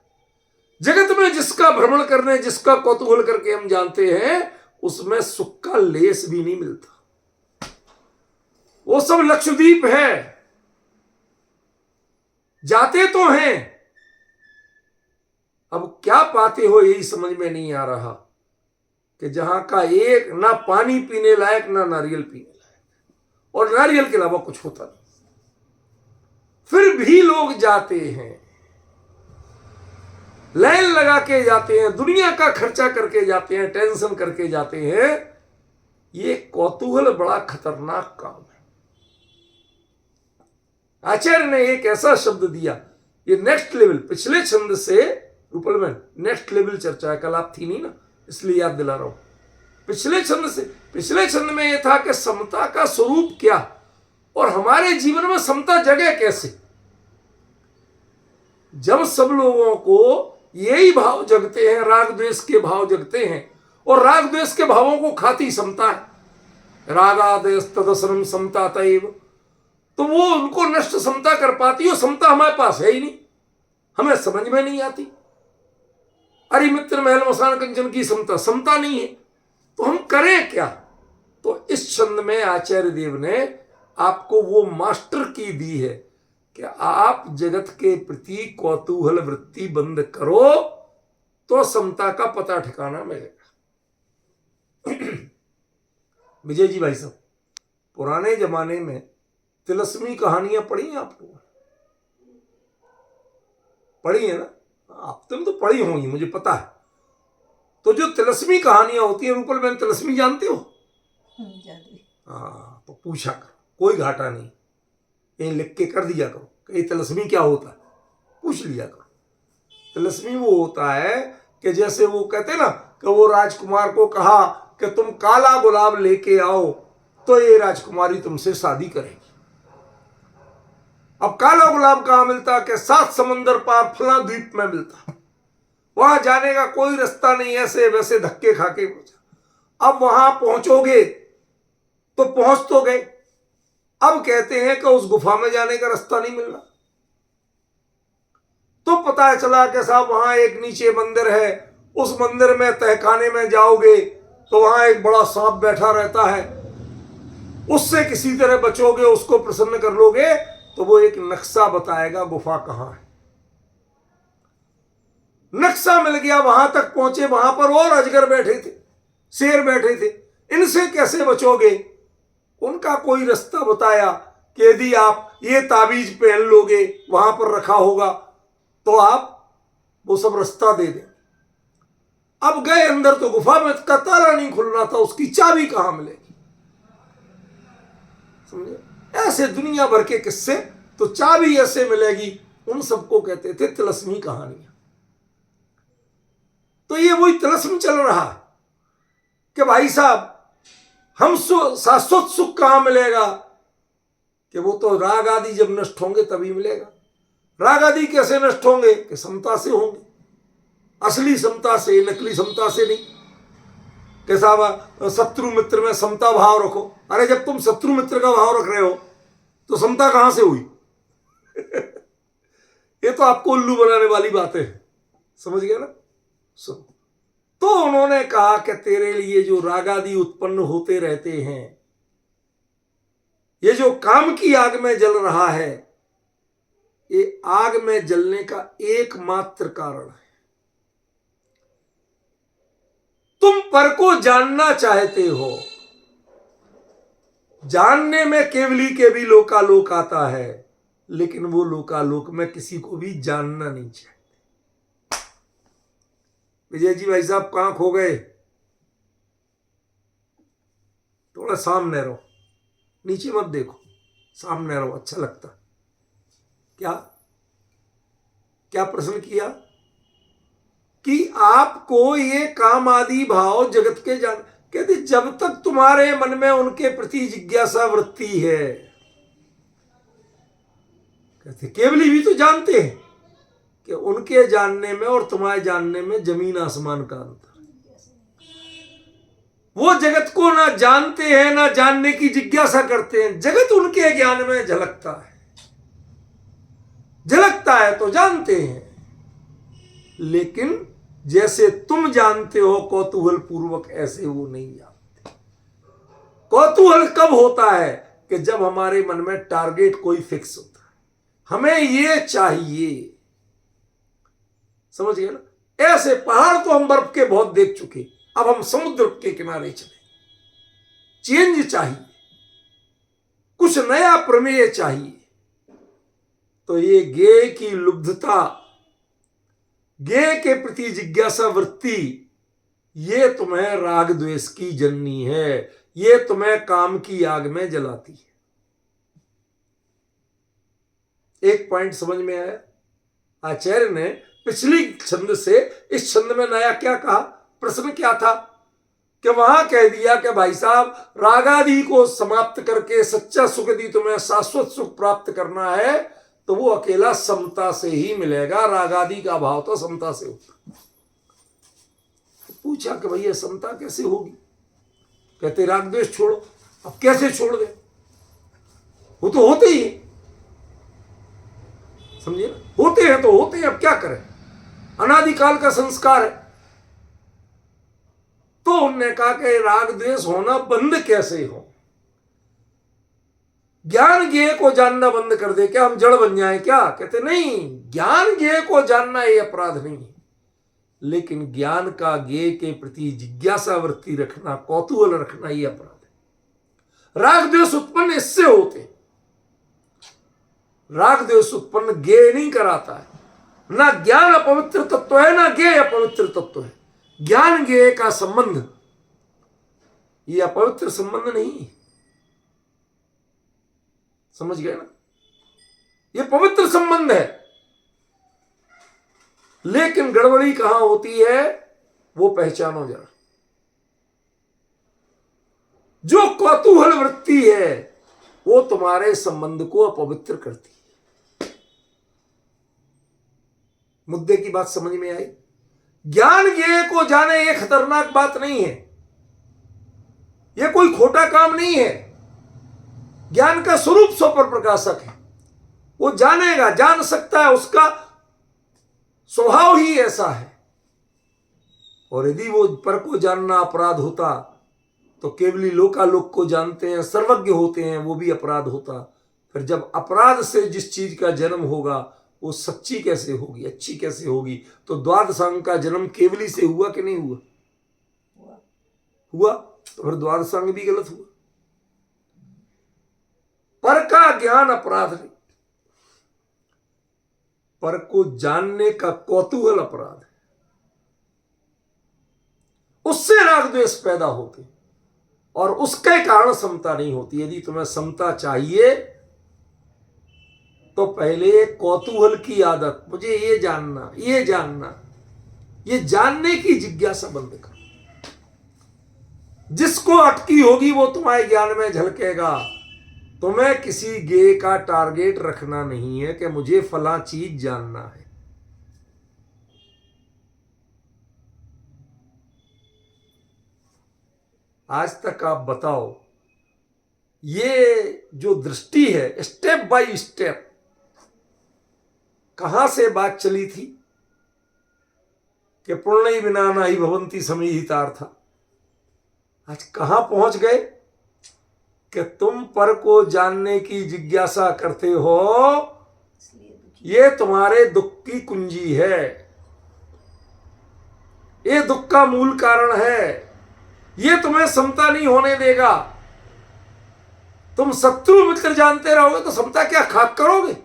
जगत में जिसका भ्रमण करने, जिसका कौतूहल करके हम जानते हैं, उसमें सुख का लेस भी नहीं मिलता। वो सब लक्षद्वीप है, जाते तो हैं, अब क्या पाते हो यही समझ में नहीं आ रहा, कि जहां का एक ना पानी पीने लायक ना नारियल पीने लायक, और नारियल के अलावा कुछ होता नहीं, फिर भी लोग जाते हैं, लाइन लगा के जाते हैं, दुनिया का खर्चा करके जाते हैं, टेंशन करके जाते हैं। ये कौतूहल बड़ा खतरनाक काम है। आचार्य ने एक ऐसा शब्द दिया, ये नेक्स्ट लेवल, पिछले छंद से रूपल में नेक्स्ट लेवल चर्चा है, कल आप थी नहीं ना इसलिए याद दिला रहा हूं। पिछले छंद में यह था कि समता का स्वरूप क्या, और हमारे जीवन में समता जगे कैसे। जब सब लोगों को यही भाव जगते हैं, राग द्वेष के भाव जगते हैं, और राग द्वेष के भावों को खाती समता है, रागादेश तदसरम समता तैव, तो वो उनको नष्ट समता कर पाती, और समता हमारे पास है ही नहीं, हमें समझ में नहीं आती। अरे मित्र महल मसान कंचन की समता नहीं है, तो हम करें क्या? तो इस छंद में आचार्य देव ने आपको वो मास्टर की दी है कि आप जगत के प्रति कौतूहल वृत्ति बंद करो तो समता का पता ठिकाना मिलेगा। विजय जी भाई साहब, पुराने जमाने में तिलस्मी कहानियां पढ़ी हैं आप लोगों? पढ़ी है ना? आप तुम तो पढ़ी होंगी, मुझे पता है। तो जो तिलस्मी कहानियां होती है, रूपल बहन तिलस्मी जानते हो? हाँ, तो पूछा करो, कोई घाटा नहीं, कहीं लिख के कर दिया करो कि तिलस्मी क्या होता है, पूछ लिया करो। तिलस्मी वो होता है कि जैसे वो कहते ना कि वो राजकुमार को कहा कि तुम काला गुलाब लेके आओ तो ये राजकुमारी तुमसे शादी करेगी। अब काला गुलाब कहां मिलता? कि 7 समंदर पार फला द्वीप में मिलता, वहां जाने का कोई रास्ता नहीं, ऐसे वैसे धक्के खाके पहुंचा। अब वहां पहुंचोगे तो पहुंच तो गए, अब कहते हैं कि उस गुफा में जाने का रास्ता नहीं मिलना। तो पता चला कि साहब वहां एक नीचे मंदिर है, उस मंदिर में तहखाने में जाओगे तो वहां एक बड़ा सांप बैठा रहता है, उससे किसी तरह बचोगे, उसको प्रसन्न कर लोगे तो वो एक नक्शा बताएगा गुफा कहां है। नक्शा मिल गया, वहां तक पहुंचे, वहां पर और अजगर बैठे थे, शेर बैठे थे, इनसे कैसे बचोगे? उनका कोई रास्ता बताया कि यदि आप ये ताबीज पहन लोगे, वहां पर रखा होगा, तो आप वो सब रास्ता दे दें। अब गए अंदर तो गुफा में का ताला नहीं खुल रहा था, उसकी चाबी कहां मिलेगी? समझे? ऐसे दुनिया भर के किस्से। तो चाबी ऐसे मिलेगी, उन सबको कहते थे तिलस्मी कहानियां। तो ये वही तिलस्म चल रहा है कि भाई साहब हम शाश्वत सुख कहां मिलेगा? कि वो तो राग आदि जब नष्ट होंगे तभी मिलेगा। राग आदि कैसे नष्ट होंगे? कि समता से होंगे, असली समता से, नकली समता से नहीं। कि साहब शत्रु मित्र में समता भाव रखो। अरे जब तुम शत्रु मित्र का भाव रख रहे हो तो समता कहां से हुई? ये तो आपको उल्लू बनाने वाली बातें हैं। समझ गया ना? सुनो, तो उन्होंने कहा कि तेरे लिए जो रागादि उत्पन्न होते रहते हैं, ये जो काम की आग में जल रहा है, ये आग में जलने का एकमात्र कारण है। तुम पर को जानना चाहते हो, जानने में केवली के भी लोकालोक आता है, लेकिन वो लोकालोक में किसी को भी जानना नहीं चाहिए। विजय जी भाई साहब कहां खो गए? थोड़ा सामने रहो, नीचे मत देखो, सामने रहो, अच्छा लगता। क्या क्या प्रश्न किया? कि आपको ये काम आदि भाव जगत के जान, कहते जब तक तुम्हारे मन में उनके प्रति जिज्ञासा वृत्ति है। कहते केवली भी तो जानते हैं कि उनके जानने में और तुम्हारे जानने में जमीन आसमान का अंतर। वो जगत को ना जानते हैं ना जानने की जिज्ञासा करते हैं। जगत उनके ज्ञान में झलकता है, झलकता है तो जानते हैं। लेकिन जैसे तुम जानते हो कौतूहल पूर्वक, ऐसे वो नहीं जानते। कौतूहल कब होता है? कि जब हमारे मन में टारगेट कोई फिक्स होता है, हमें ये चाहिए। समझ गए ना? ऐसे पहाड़ तो हम बर्फ के बहुत देख चुके, अब हम समुद्र के किनारे चले। चेंज चाहिए, कुछ नया प्रमेय चाहिए। तो ये गेय की लुब्धता, गेय के प्रति जिज्ञासा वृत्ति, ये तुम्हें राग द्वेष की जननी है, ये तुम्हें काम की आग में जलाती है। एक पॉइंट समझ में आया? आचार्य ने पिछली छंद से इस छंद में नया क्या कहा? प्रश्न क्या था? कि वहां कह दिया कि भाई साहब रागादि को समाप्त करके सच्चा सुख यदि तुम्हें शाश्वत सुख प्राप्त करना है तो वो अकेला समता से ही मिलेगा। रागादि का भाव तो समता से होता। पूछा कि भैया समता कैसे होगी? कहते राग द्वेष छोड़ो। अब कैसे छोड़ दे? वो तो होते ही, समझिए ना, होते हैं तो होते हैं, अब क्या करें, अनादिकाल का संस्कार है। तो उन्होंने कहा कि राग द्वेष होना बंद कैसे हो? ज्ञान ज्ञेय को जानना बंद कर दे, क्या हम जड़ बन जाएं क्या? कहते नहीं, ज्ञान ज्ञेय को जानना ये अपराध नहीं है, लेकिन ज्ञान का ज्ञेय के प्रति जिज्ञासा वृत्ति रखना, कौतूहल रखना, ये अपराध है। राग द्वेष उत्पन्न इससे होते, राग द्वेष उत्पन्न ज्ञेय नहीं कराता है। ना ज्ञान अपवित्र तत्व है, ना ज्ञेय अपवित्र तत्व है। ज्ञान ज्ञेय का संबंध ये अपवित्र संबंध नहीं है। समझ गए ना? ये पवित्र संबंध है। लेकिन गड़बड़ी कहां होती है वो पहचानो जरा। जो कौतूहल वृत्ति है वो तुम्हारे संबंध को अपवित्र करती है। मुद्दे की बात समझ में आई? ज्ञान ज्ञेय को जाने ये खतरनाक बात नहीं है, ये कोई खोटा काम नहीं है। ज्ञान का स्वरूप स्व पर प्रकाशक है, वो जानेगा, जान सकता है, उसका स्वभाव ही ऐसा है। और यदि वो पर को जानना अपराध होता तो केवली लोकालोक को जानते हैं, सर्वज्ञ होते हैं, वो भी अपराध होता। फिर जब अपराध से जिस चीज का जन्म होगा वो सच्ची कैसे होगी, अच्छी कैसे होगी? तो द्वादशांग का जन्म केवली से हुआ कि नहीं हुआ? हुआ। तो फिर द्वादशांग भी गलत हुआ। पर का ज्ञान अपराध नहीं, पर को जानने का कौतूहल अपराध है। उससे राग द्वेष पैदा होते और उसके कारण समता नहीं होती। यदि तुम्हें समता चाहिए तो पहले कौतूहल की आदत, मुझे ये जानना, ये जानने की जिज्ञासा बंद करो। जिसको अटकी होगी वो तुम्हारे ज्ञान में झलकेगा। तुम्हें किसी गे का टारगेट रखना नहीं है कि मुझे फला चीज जानना है। आज तक आप बताओ, ये जो दृष्टि है स्टेप बाय स्टेप कहां से बात चली थी कि पुण्य बिना नाहि भवंती समीहितार्था, आज कहां पहुंच गए कि तुम पर को जानने की जिज्ञासा करते हो, ये तुम्हारे दुख की कुंजी है, ये दुख का मूल कारण है, ये तुम्हें समता नहीं होने देगा। तुम शत्रु मित्र जानते रहोगे तो समता क्या खाक करोगे?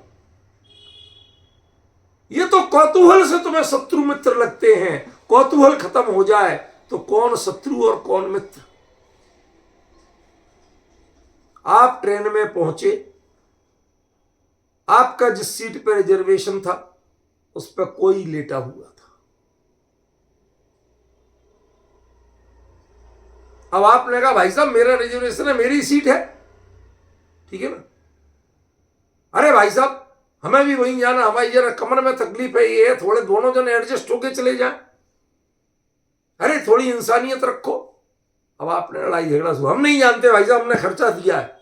ये तो कौतूहल से तुम्हें शत्रु मित्र लगते हैं। कौतूहल खत्म हो जाए तो कौन शत्रु और कौन मित्र। आप ट्रेन में पहुंचे, आपका जिस सीट पर रिजर्वेशन था उस पर कोई लेटा हुआ था। अब आपने कहा भाई साहब मेरा रिजर्वेशन है, मेरी सीट है, ठीक है ना। अरे भाई साहब हमें भी वहीं जाना, हमारी जरा कमर में तकलीफ है, ये है, थोड़े दोनों जन एडजस्ट होके चले जाएं। अरे थोड़ी इंसानियत रखो। अब आपने लड़ाई झगड़ा शुरू, हम नहीं जानते भाई साहब, हमने खर्चा दिया है,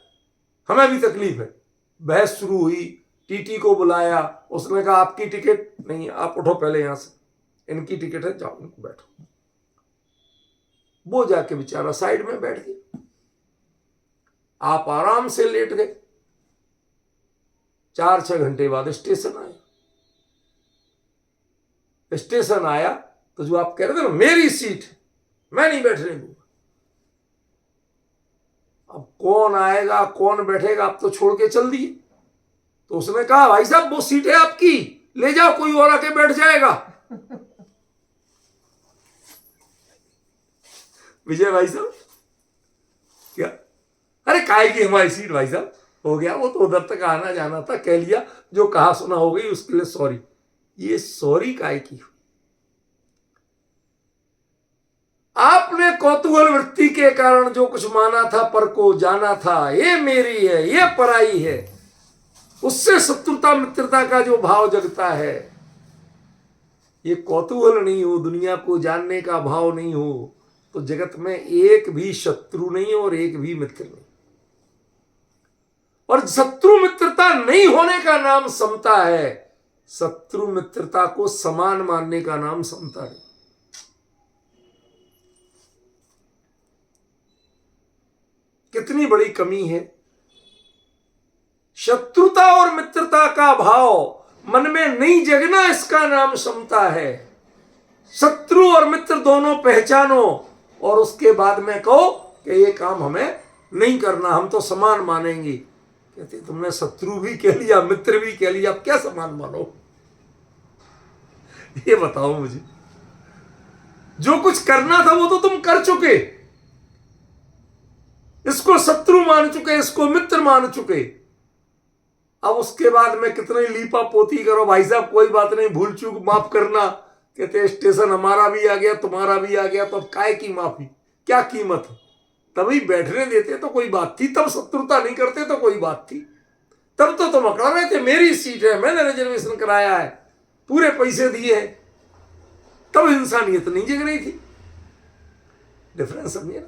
हमें भी तकलीफ है। बहस शुरू हुई, टीटी को बुलाया, उसने कहा आपकी टिकट नहीं, आप उठो पहले यहां से, इनकी टिकट है, जाओ इनको बैठो। वो जाके बेचारा साइड में बैठ गया, आप आराम से लेट गए। 4-6 घंटे बाद स्टेशन आया। स्टेशन आया तो जो आप कह रहे थे ना मेरी सीट, मैं नहीं बैठने दूंगा। अब कौन आएगा कौन बैठेगा, आप तो छोड़ के चल दिए। तो उसने कहा भाई साहब वो सीट है आपकी, ले जाओ, कोई और आके बैठ जाएगा। विजय भाई साहब क्या, अरे काहे की हमारी सीट भाई साहब, हो गया वो तो उधर तक आना जाना था, कह लिया, जो कहा सुना हो गई, उसके लिए सॉरी। ये सॉरी काहे की? आपने कौतूहल वृत्ति के कारण जो कुछ माना था, पर को जाना था, ये मेरी है, ये पराई है, उससे शत्रुता मित्रता का जो भाव जगता है, ये कौतूहल नहीं हो, दुनिया को जानने का भाव नहीं हो, तो जगत में एक भी शत्रु नहीं और एक भी मित्र नहीं। और शत्रु मित्रता नहीं होने का नाम समता है, शत्रु मित्रता को समान मानने का नाम समता है। कितनी बड़ी कमी है। शत्रुता और मित्रता का भाव मन में नहीं जगना, इसका नाम समता है। शत्रु और मित्र दोनों पहचानो और उसके बाद में कहो कि ये काम हमें नहीं करना, हम तो समान मानेंगे। कहते तुमने शत्रु भी कह लिया, मित्र भी कह लिया, अब क्या समान मानो? ये बताओ मुझे। जो कुछ करना था वो तो तुम कर चुके, इसको शत्रु मान चुके, इसको मित्र मान चुके। अब उसके बाद में कितने लीपा पोती करो, भाई साहब कोई बात नहीं, भूल चूक माफ करना। कहते स्टेशन हमारा भी आ गया, तुम्हारा भी आ गया, तो अब काय की माफी, क्या कीमत है? तभी बैठने देते तो कोई बात थी, तब शत्रुता नहीं करते तो कोई बात थी। तब तो तुम अकड़ा रहे थे मेरी सीट है, मैंने रिजर्वेशन कराया है, पूरे पैसे दिए हैं, तब इंसानियत नहीं जग रही थी। डिफरेंस समझिए ना।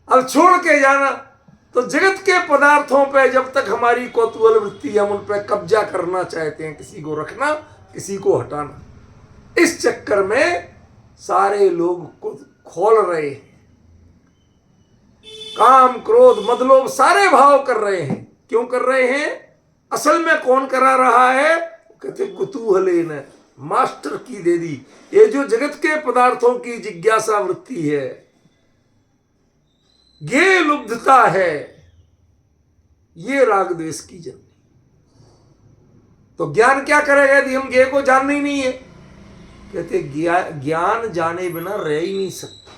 अब छोड़ के जाना तो जगत के पदार्थों पे जब तक हमारी कौतूहल वृत्ति, हम उन पे कब्जा करना चाहते हैं, किसी को रखना किसी को हटाना, इस चक्कर में सारे लोग को खोल रहे हैं। काम क्रोध मद लोभ सारे भाव कर रहे हैं। क्यों कर रहे हैं? असल में कौन करा रहा है? कहते कुतूहले ने मास्टर की दे दी। ये जो जगत के पदार्थों की जिज्ञासा वृत्ति है, ये लुब्धता है, ये राग द्वेष की जन्म। तो ज्ञान क्या करेगा यदि हम गे को जानना ही नहीं है? कहते ज्ञान जाने बिना रह ही नहीं सकता।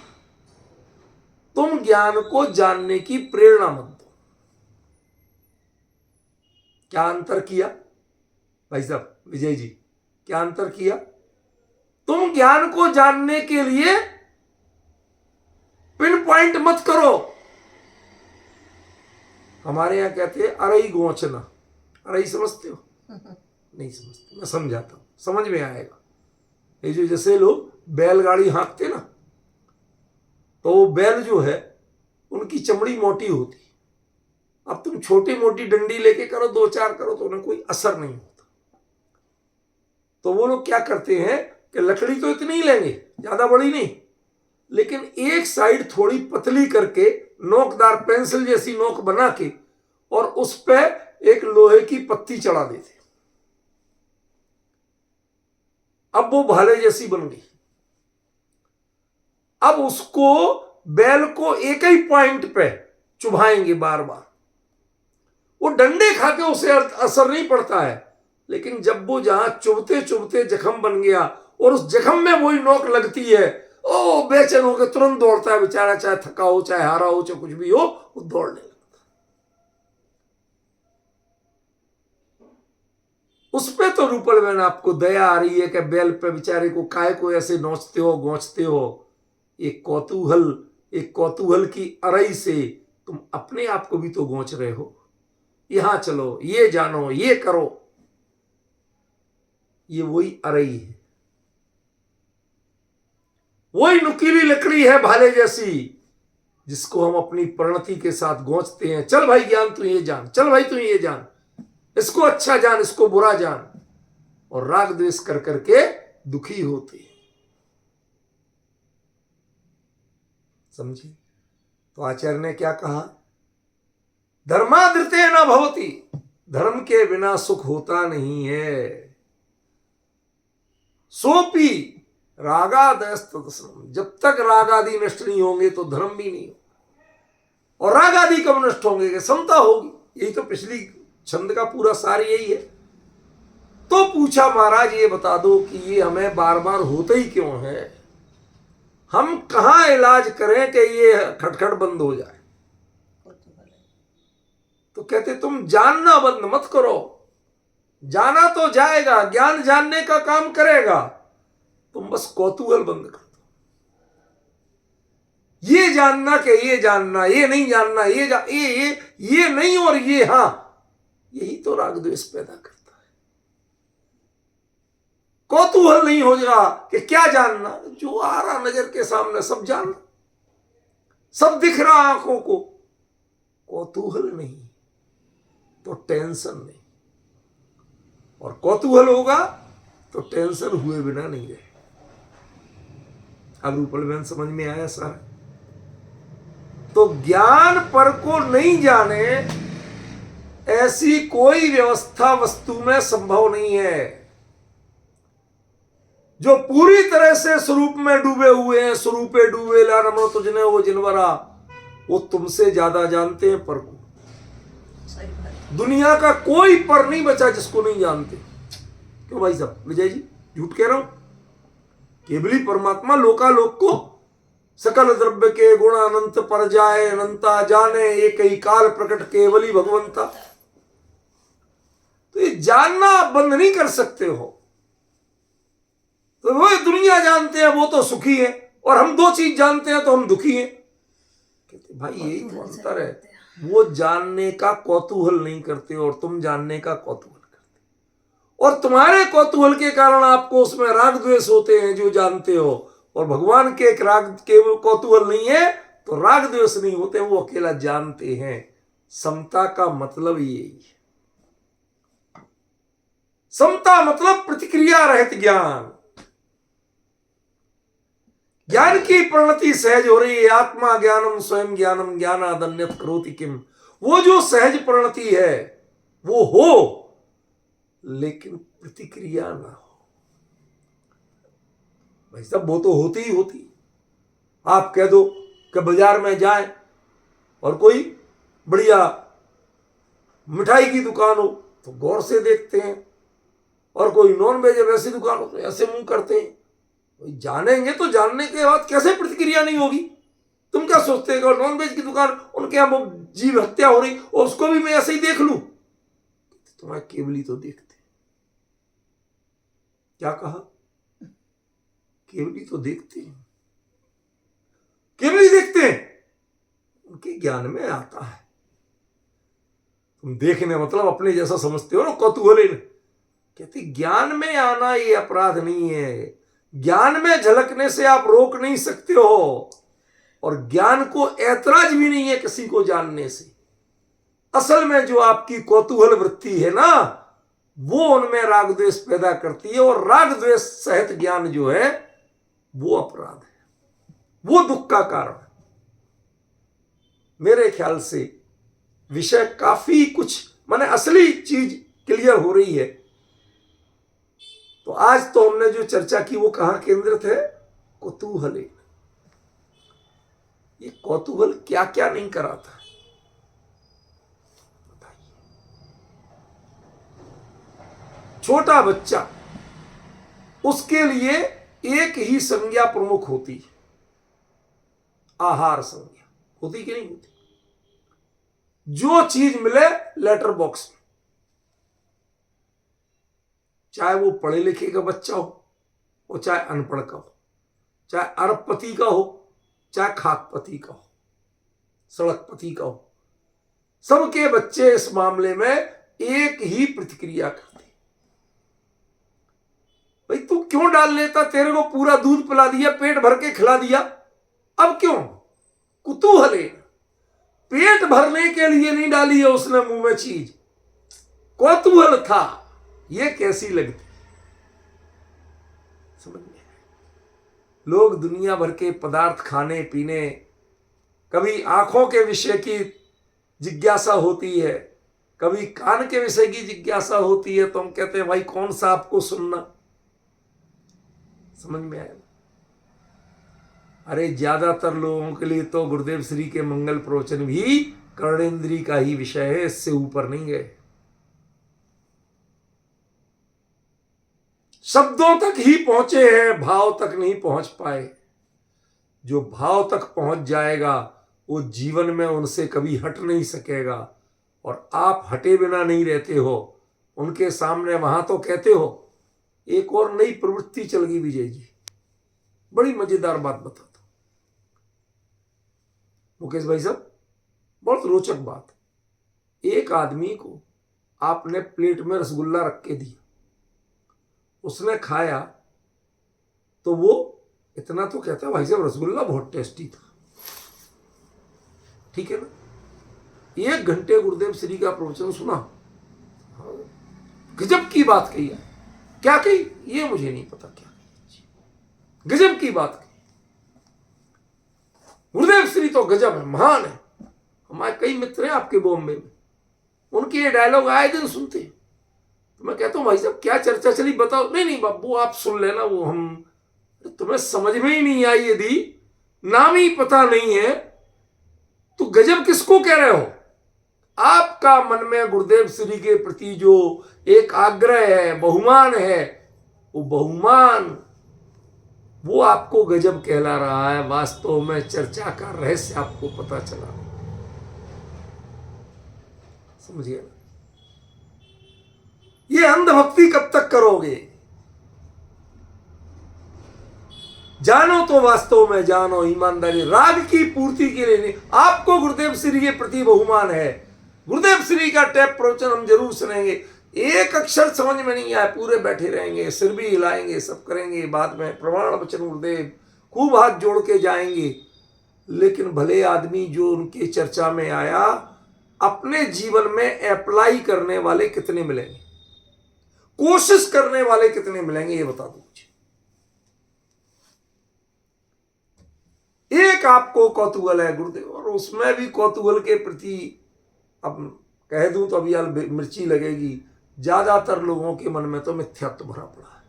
तुम ज्ञान को जानने की प्रेरणा मत दो। क्या अंतर किया भाई साहब, विजय जी, क्या अंतर किया? तुम ज्ञान को जानने के लिए पिन पॉइंट मत करो। हमारे यहां कहते हैं अरई गोचना। अरई समझते हो? नहीं समझते, मैं समझाता हूं, समझ में आएगा। ये जो जैसे लोग बैलगाड़ी हाँकते ना, तो वो बैल जो है उनकी चमड़ी मोटी होती। अब तुम छोटी मोटी डंडी लेके करो, 2-4 करो तो उन्हें कोई असर नहीं होता। तो वो लोग क्या करते हैं कि लकड़ी तो इतनी ही लेंगे, ज्यादा बड़ी नहीं, लेकिन एक साइड थोड़ी पतली करके नोकदार पेंसिल जैसी नोक बना के और उस पे एक लोहे की पत्ती चढ़ा देते। अब वो भाले जैसी बन गई। अब उसको बैल को एक ही पॉइंट पे चुभाएंगे बार बार। वो डंडे खा के उसे असर नहीं पड़ता है, लेकिन जब वो जहां चुभते चुभते जख्म बन गया और उस जख्म में वही नोक लगती है, ओ बेचैन होकर तुरंत दौड़ता है बेचारा, चाहे थका हो, चाहे हारा हो, चाहे कुछ भी हो, वो दौड़ने लगता। उस पे तो रूपल बहन आपको दया आ रही है कि बैल पे बेचारे को काय को ऐसे नोचते हो, गोंचते हो। एक कौतूहल की अरई से तुम अपने आप को भी तो गोंच रहे हो। यहां चलो, ये जानो, ये करो। ये वही अरई है, वही नुकीली लकड़ी है भाले जैसी, जिसको हम अपनी परिणति के साथ गोंचते हैं। चल भाई ज्ञान तू ये जान, चल भाई तू ये जान, इसको अच्छा जान, इसको बुरा जान, और राग द्वेष कर करके दुखी होते हैं। समझे? तो आचार्य ने क्या कहा? धर्मादृते न भवति, धर्म के बिना सुख होता नहीं है। सोपी रागादयस्तदसनम, जब तक राग आदि नष्ट नहीं होंगे तो धर्म भी नहीं होगा। और राग आदि कब नष्ट होंगे कि समता होगी। यही तो पिछली छंद का पूरा सार यही है। तो पूछा महाराज ये बता दो कि ये हमें बार बार होते ही क्यों है? हम कहां इलाज करें कि ये खटखट बंद हो जाए? तो कहते तुम जानना बंद मत करो, जाना तो जाएगा, ज्ञान जानने का काम करेगा, तुम बस कौतूहल बंद कर दो। ये जानना कि ये जानना, ये नहीं जानना, ये नहीं और ये हां, यही तो राग द्वेष पैदा करता है। कौतूहल नहीं हो जाएगा कि क्या जानना, जो आ रहा नजर के सामने सब जानना, सब दिख रहा आंखों को। कौतूहल नहीं तो टेंशन नहीं, और कौतूहल होगा तो टेंशन हुए बिना नहीं रहे। अब रूपल बहन समझ में आया सारा? तो ज्ञान पर को नहीं जाने ऐसी कोई व्यवस्था वस्तु में संभव नहीं है। जो पूरी तरह से स्वरूप में डूबे हुए हैं, स्वरूपे डूबे ला नमो तुझने वो जिनवरा, वो तुमसे ज्यादा जानते हैं पर को। दुनिया का कोई पर नहीं बचा जिसको नहीं जानते। क्यों भाई साहब, विजय जी झूठ कह रहा हूं? केवली परमात्मा लोकालोक को सकल द्रव्य के गुण अनंत पर जाए, अनंता जाने एक ही काल प्रकट केवली भगवंता। तो ये जानना आप बंद नहीं कर सकते हो। तो वो दुनिया जानते हैं वो तो सुखी है, और हम दो चीज जानते हैं तो हम दुखी हैं। कहते भाई यही तो अंतर है। वो जानने का कौतूहल नहीं करते और तुम जानने का कौतूहल करते, और तुम्हारे कौतूहल के कारण आपको उसमें राग द्वेष होते हैं जो जानते हो, और भगवान के एक राग के कौतूहल नहीं है तो राग द्वेष नहीं होते, वो अकेला जानते हैं। समता का मतलब यही है। समता मतलब प्रतिक्रिया रहित ज्ञान। ज्ञान की परिणति सहज हो रही है। आत्मा ज्ञानम स्वयं ज्ञानम ज्ञानादन्यत करोति किम। वो जो सहज परिणति है वो हो, लेकिन प्रतिक्रिया ना हो। भाई साहब वो तो होती ही होती। आप कह दो कि बाजार में जाए और कोई बढ़िया मिठाई की दुकान हो तो गौर से देखते हैं, और कोई नॉन वेज वैसी दुकान हो तो ऐसे मुंह करते हैं। जानेंगे तो जानने के बाद कैसे प्रतिक्रिया नहीं होगी? तुम क्या सोचते हो नॉनवेज की दुकान उनके यहाँ वो जीव हत्या हो रही और उसको भी मैं ऐसे ही देख लूं? तुम्हारे केवली तो देखते। क्या कहा? केवली तो देखते हैं। केवली देखते हैं, उनके ज्ञान में आता है। तुम देखने मतलब अपने जैसा समझते हो ना, कौतूहल। कहती ज्ञान में आना ये अपराध नहीं है, ज्ञान में झलकने से आप रोक नहीं सकते हो, और ज्ञान को ऐतराज भी नहीं है किसी को जानने से। असल में जो आपकी कौतूहल वृत्ति है ना, वो उनमें राग द्वेष पैदा करती है, और राग द्वेष सहित ज्ञान जो है वो अपराध है, वो दुख का कारण है। मेरे ख्याल से विषय काफी कुछ माने असली चीज क्लियर हो रही है। तो आज तो हमने जो चर्चा की वो कहां केंद्रित है? कौतूहल। ये कौतूहल क्या क्या नहीं कराता है, बताइए। छोटा बच्चा, उसके लिए एक ही संज्ञा प्रमुख होती है, आहार संज्ञा होती कि नहीं होती? जो चीज मिले लेटर बॉक्स में, चाहे वो पढ़े लिखे का बच्चा हो, वो चाहे अनपढ़ का हो, चाहे अरबपति का हो, चाहे खाकपति का हो, सड़कपति का हो, सबके बच्चे इस मामले में एक ही प्रतिक्रिया करते। भाई तू क्यों डाल लेता, तेरे को पूरा दूध पिला दिया, पेट भर के खिला दिया, अब क्यों? कुतूहल है। पेट भरने के लिए नहीं डाली है उसने मुंह में चीज, कौतूहल था ये कैसी लगती। समझ में? लोग दुनिया भर के पदार्थ खाने पीने, कभी आंखों के विषय की जिज्ञासा होती है, कभी कान के विषय की जिज्ञासा होती है, तो हम कहते हैं भाई कौन सा आपको सुनना। समझ में आया? अरे ज्यादातर लोगों के लिए तो गुरुदेव श्री के मंगल प्रवचन भी कर्णेंद्री का ही विषय है, इससे ऊपर नहीं गए। शब्दों तक ही पहुंचे हैं, भाव तक नहीं पहुंच पाए। जो भाव तक पहुंच जाएगा वो जीवन में उनसे कभी हट नहीं सकेगा, और आप हटे बिना नहीं रहते हो उनके सामने। वहां तो कहते हो, एक और नई प्रवृत्ति चल गई विजय जी, बड़ी मजेदार बात बताता हूं मुकेश भाई साहब, बहुत रोचक बात। एक आदमी को आपने प्लेट में रसगुल्ला रख के दिया, उसने खाया तो वो इतना तो कहता भाई साहब रसगुल्ला बहुत टेस्टी था, ठीक है ना। 1 घंटे गुरुदेव श्री का प्रवचन सुना, गजब की बात कही है। क्या कही ये मुझे नहीं पता, क्या कही, गजब की बात कही। गुरुदेव श्री तो गजब है, महान है। हमारे कई मित्र हैं आपके बॉम्बे में, उनके ये डायलॉग आए दिन सुनते हैं। तो मैं कहता हूं भाई साहब क्या चर्चा चली बताओ। नहीं नहीं बाबू आप सुन लेना, वो हम तुम्हें समझ में ही नहीं आई, यदि नाम ही पता नहीं है तो गजब किसको कह रहे हो। आपका मन में गुरुदेव श्री के प्रति जो एक आग्रह है, बहुमान है, वो बहुमान वो आपको गजब कहला रहा है। वास्तव में चर्चा का रहस्य आपको पता चला, समझिए ना। ये अंधभक्ति कब तक करोगे? जानो तो वास्तव में जानो, ईमानदारी राग की पूर्ति के लिए नहीं। आपको गुरुदेव श्री के प्रति बहुमान है। गुरुदेव श्री का टैप प्रवचन हम जरूर सुनेंगे, एक अक्षर समझ में नहीं आए पूरे बैठे रहेंगे, सिर भी हिलाएंगे, सब करेंगे, बाद में प्रमाण वचन गुरुदेव खूब हाथ जोड़ के जाएंगे। लेकिन भले आदमी जो उनकी चर्चा में आया, अपने जीवन में अप्लाई करने वाले कितने मिलेंगे, कोशिश करने वाले कितने मिलेंगे, ये बता दो मुझे। एक आपको कौतूहल है गुरुदेव, और उसमें भी कौतूहल के प्रति अब कह दूं तो अभी यार मिर्ची लगेगी, ज्यादातर लोगों के मन में तो मिथ्यात्व भरा पड़ा है।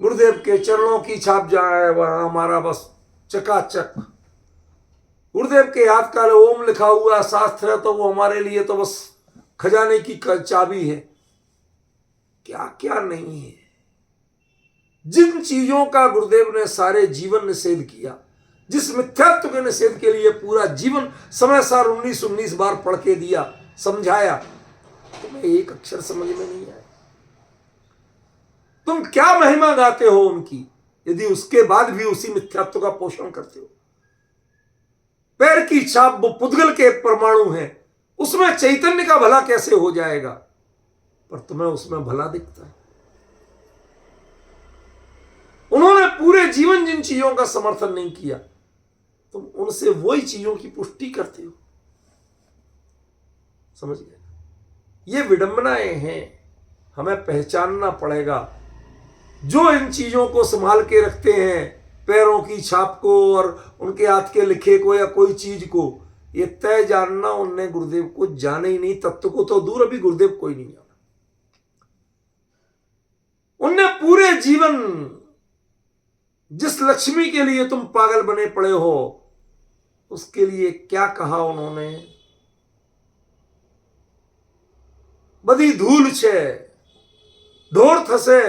गुरुदेव के चरणों की छाप जाए वहां हमारा बस चकाचक, गुरुदेव के हाथ का ओम लिखा हुआ शास्त्र है तो वो हमारे लिए तो बस खजाने की चाबी है। क्या क्या नहीं है। जिन चीजों का गुरुदेव ने सारे जीवन निषेध किया, जिस मिथ्यात्व के निषेध के लिए पूरा जीवन समय सार 19 बार पढ़ के दिया, समझाया, तुम्हें एक अक्षर समझ में नहीं आया। तुम क्या महिमा गाते हो उनकी, यदि उसके बाद भी उसी मिथ्यात्व का पोषण करते हो। पैर की छाप वो पुद्गल के परमाणु है, उसमें चैतन्य का भला कैसे हो जाएगा, पर तुम्हें उसमें भला दिखता है। उन्होंने पूरे जीवन जिन चीजों का समर्थन नहीं किया, तुम उनसे वही चीजों की पुष्टि करते हो। समझ गए? ये विडंबनाएं हैं, हमें पहचानना पड़ेगा। जो इन चीजों को संभाल के रखते हैं, पैरों की छाप को और उनके हाथ के लिखे को या कोई चीज को, ये तय जानना उनने गुरुदेव को जाने ही नहीं। तत्व को तो दूर, अभी गुरुदेव को ही नहीं जाना। उनने पूरे जीवन जिस लक्ष्मी के लिए तुम पागल बने पड़े हो, उसके लिए क्या कहा उन्होंने? बदी धूल छे, ढोर थसे,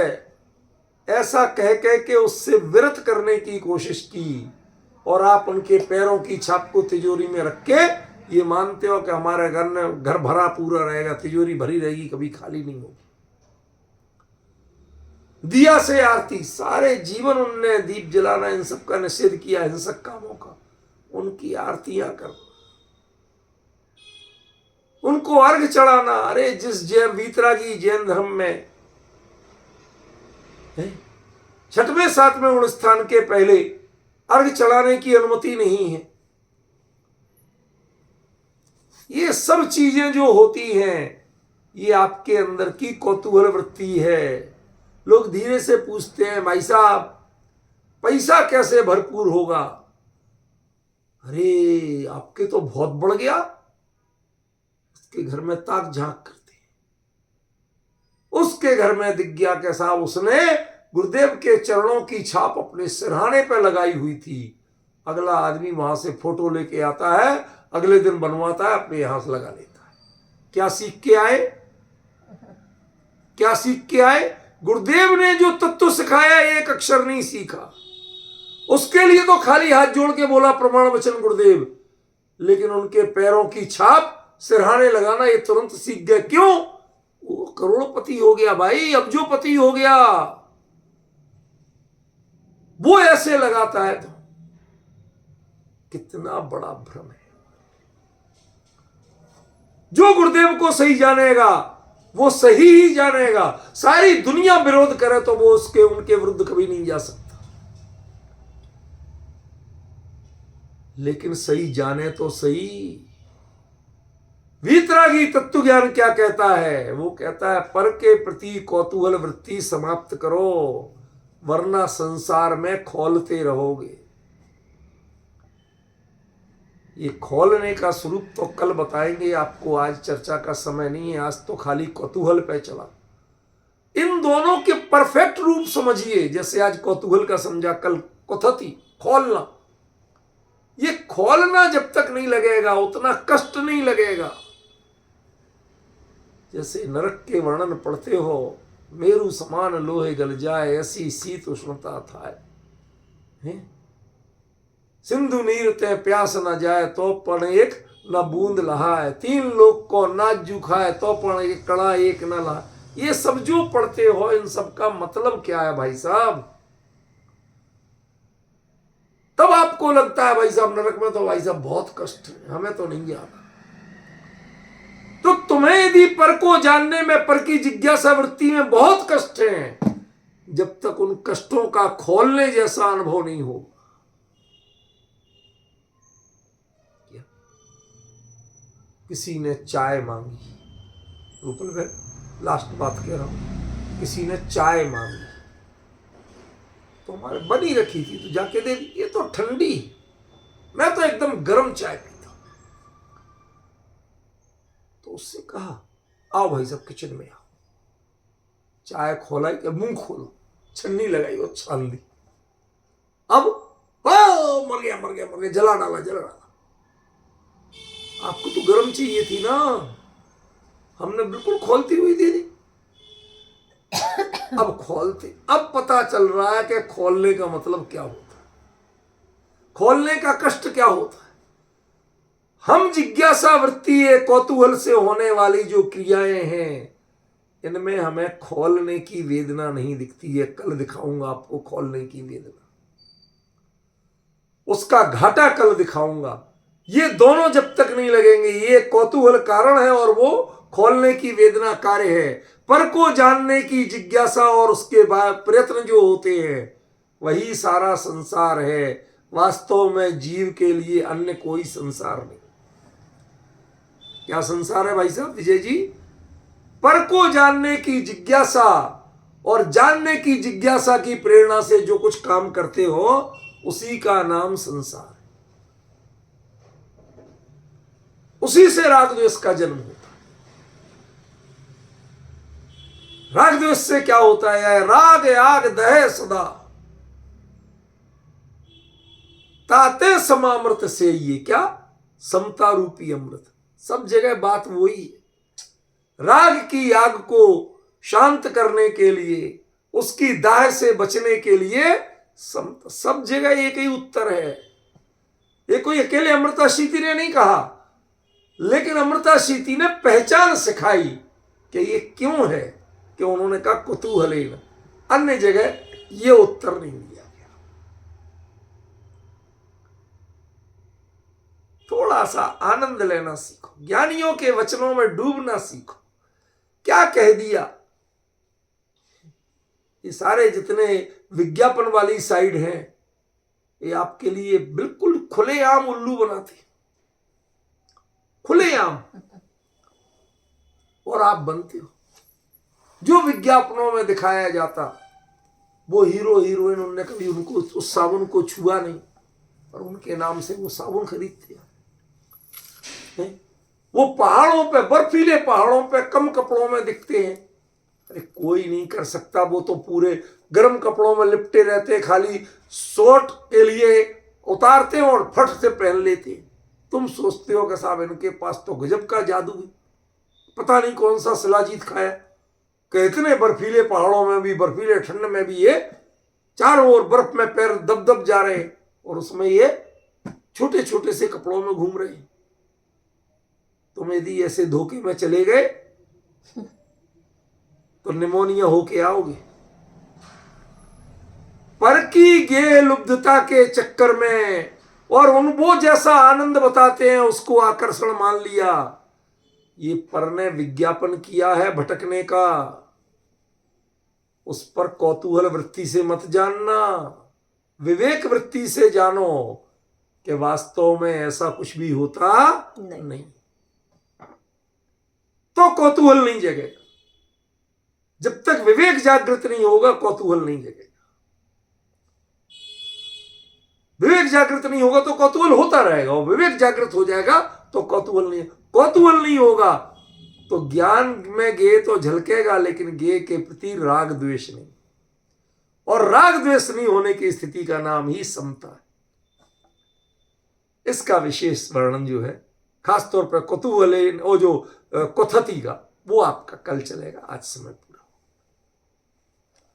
ऐसा कह कह के उससे विरत करने की कोशिश की, और आप उनके पैरों की छाप को तिजोरी में रख के ये मानते हो कि हमारे घर में घर भरा पूरा रहेगा, तिजोरी भरी रहेगी, कभी खाली नहीं होगी। दिया से आरती, सारे जीवन उनने दीप जलाना, इन सब का निषेध किया, हिंसक कामों का। उनकी आरतियां कर, उनको अर्घ चढ़ाना। अरे जिस जैन वीतरागी जैन धर्म में छठवें सातवें गुण स्थान के पहले अर्घ चढ़ाने की अनुमति नहीं है। ये सब चीजें जो होती हैं, ये आपके अंदर की कौतूहल वृत्ति है। लोग धीरे से पूछते हैं, भाई साहब पैसा कैसे भरपूर होगा? अरे आपके तो बहुत बढ़ गया। उसके घर में ताक झांक करते हैं, उसके घर में दिख गया कि साहब उसने गुरुदेव के चरणों की छाप अपने सिरहाने पर लगाई हुई थी। अगला आदमी वहां से फोटो लेके आता है, अगले दिन बनवाता है, अपने यहां से लगा लेता है। क्या सीख के आए? क्या सीख के आए? गुरुदेव ने जो तत्व सिखाया, एक अक्षर नहीं सीखा। उसके लिए तो खाली हाथ जोड़ के बोला प्रमाण वचन गुरुदेव, लेकिन उनके पैरों की छाप सिरहाने लगाना ये तुरंत सीख गए। क्यों? वो करोड़पति हो गया भाई, अब्जोपति हो गया। वो ऐसे लगाता है तो कितना बड़ा भ्रम है। जो गुरुदेव को सही जानेगा वो सही ही जानेगा। सारी दुनिया विरोध करे तो वो उसके उनके विरुद्ध कभी नहीं जा सकता। लेकिन सही जाने तो सही। वीतरागी तत्व ज्ञान क्या कहता है? वो कहता है पर के प्रति कौतूहल वृत्ति समाप्त करो, वरना संसार में खोलते रहोगे। ये खोलने का स्वरूप तो कल बताएंगे आपको, आज चर्चा का समय नहीं है। आज तो खाली कौतूहल पे चला। इन दोनों के परफेक्ट रूप समझिए। जैसे आज कौतूहल का समझा, कल कथति, खोलना। ये खोलना जब तक नहीं लगेगा उतना कष्ट नहीं लगेगा। जैसे नरक के वर्णन पढ़ते हो, मेरु समान लोहे गल जाए, ऐसी शीत उष्णता था। सिंधु नीर ते प्यास न जाए, तो पण एक न बूंद लहाए। 3 लोग को नाजू खाए, तो पण एक कड़ा एक न लहा। ये सब जो पढ़ते हो, इन सब का मतलब क्या है भाई साहब? तब आपको लगता है भाई साहब नरक में तो भाई साहब बहुत कष्ट है, हमें तो नहीं आता। तो तुम्हें यदि पर को जानने में, पर की जिज्ञासा वृत्ति में बहुत कष्ट है, जब तक उन कष्टों का खोलने जैसा अनुभव नहीं हो। किसी ने चाय मांगी, रूपल भाई लास्ट बात कह रहा हूं, किसी ने चाय मांगी तो हमारे बनी रखी थी, तो जाके दे दी। ये तो ठंडी, मैं तो एकदम गर्म चाय पीता। तो उससे कहा आओ भाई साहब किचन में आओ। चाय खोला कि मुंह खोलो, छन्नी लगाई और छान दी। अब मर गया मर गया मर गया, जला डाला जला डाला। आपको तो गर्म चाहिए थी ना, हमने बिल्कुल खोलती हुई दे दी। अब खोलते, अब पता चल रहा है कि खोलने का मतलब क्या होता है। खोलने का कष्ट क्या होता है। हम जिज्ञासा वृत्ति है, कौतूहल से होने वाली जो क्रियाएं हैं, इनमें हमें खोलने की वेदना नहीं दिखती है। कल दिखाऊंगा आपको खोलने की वेदना, उसका घाटा कल दिखाऊंगा। ये दोनों जब तक नहीं लगेंगे, ये कौतूहल कारण है और वो खोलने की वेदना कार्य है। पर को जानने की जिज्ञासा और उसके बाद प्रयत्न जो होते हैं, वही सारा संसार है। वास्तव में जीव के लिए अन्य कोई संसार नहीं। क्या संसार है भाई साहब विजय जी? पर को जानने की जिज्ञासा, और जानने की जिज्ञासा की प्रेरणा से जो कुछ काम करते हो, उसी का नाम संसार है। उसी से राग द्वेष का जन्म होता है। राग द्वेष से क्या होता है? राग आग दहे सदा, ताते समामृत से ये क्या समता रूपी अमृत। सब जगह बात वही है। राग की आग को शांत करने के लिए, उसकी दाह से बचने के लिए समता। सब जगह एक ही उत्तर है। ये कोई अकेले अमृता शीति ने नहीं कहा, लेकिन अमृता शीति ने पहचान सिखाई कि ये क्यों है, कि उन्होंने कहा कुतूहलेन। अन्य जगह ये उत्तर नहीं दिया गया। थोड़ा सा आनंद लेना सीखो, ज्ञानियों के वचनों में डूबना सीखो। क्या कह दिया? ये सारे जितने विज्ञापन वाली साइड हैं, ये आपके लिए बिल्कुल खुलेआम उल्लू बनाते, खुलेआम, और आप बनते हो। जो विज्ञापनों में दिखाया जाता, वो हीरो हीरोइन, उनने कभी उनको उस साबुन को छुआ नहीं, और उनके नाम से वो साबुन खरीदते हैं। वो पहाड़ों पे, बर्फीले पहाड़ों पे कम कपड़ों में दिखते हैं। अरे कोई नहीं कर सकता, वो तो पूरे गर्म कपड़ों में लिपटे रहते, खाली शॉर्ट के लिए उतारते हैं और फट से पहन लेते हैं। तुम सोचते हो कि साहब इनके पास तो गजब का जादू है, पता नहीं कौन सा शिलाजीत खाया कि इतने बर्फीले पहाड़ों में भी, बर्फीले ठंड में भी ये चारों ओर बर्फ में पैर दब दब जा रहे हैं, और उसमें ये छोटे छोटे से कपड़ों में घूम रहे हैं। तुम यदि ऐसे धोखे में चले गए तो निमोनिया होके आओगे। पर की गे लुब्धता के चक्कर में, और उन वो जैसा आनंद बताते हैं उसको आकर्षण मान लिया। ये पर ने विज्ञापन किया है भटकने का, उस पर कौतूहल वृत्ति से मत जानना, विवेक वृत्ति से जानो कि वास्तव में ऐसा कुछ भी होता नहीं। तो कौतूहल नहीं जगेगा। जब तक विवेक जागृत नहीं होगा, कौतूहल नहीं जगेगा। विवेक जागृत नहीं होगा तो कौतूहल होता रहेगा, और विवेक जागृत हो जाएगा तो कौतूहल नहीं होगा। तो ज्ञान में गे तो झलकेगा, लेकिन गे के प्रति राग द्वेष नहीं, और राग द्वेष नहीं होने की स्थिति का नाम ही समता है। इसका विशेष वर्णन जो है, खासतौर पर कौतूहल, वो जो कुथति का, वो आपका कल चलेगा। आज समय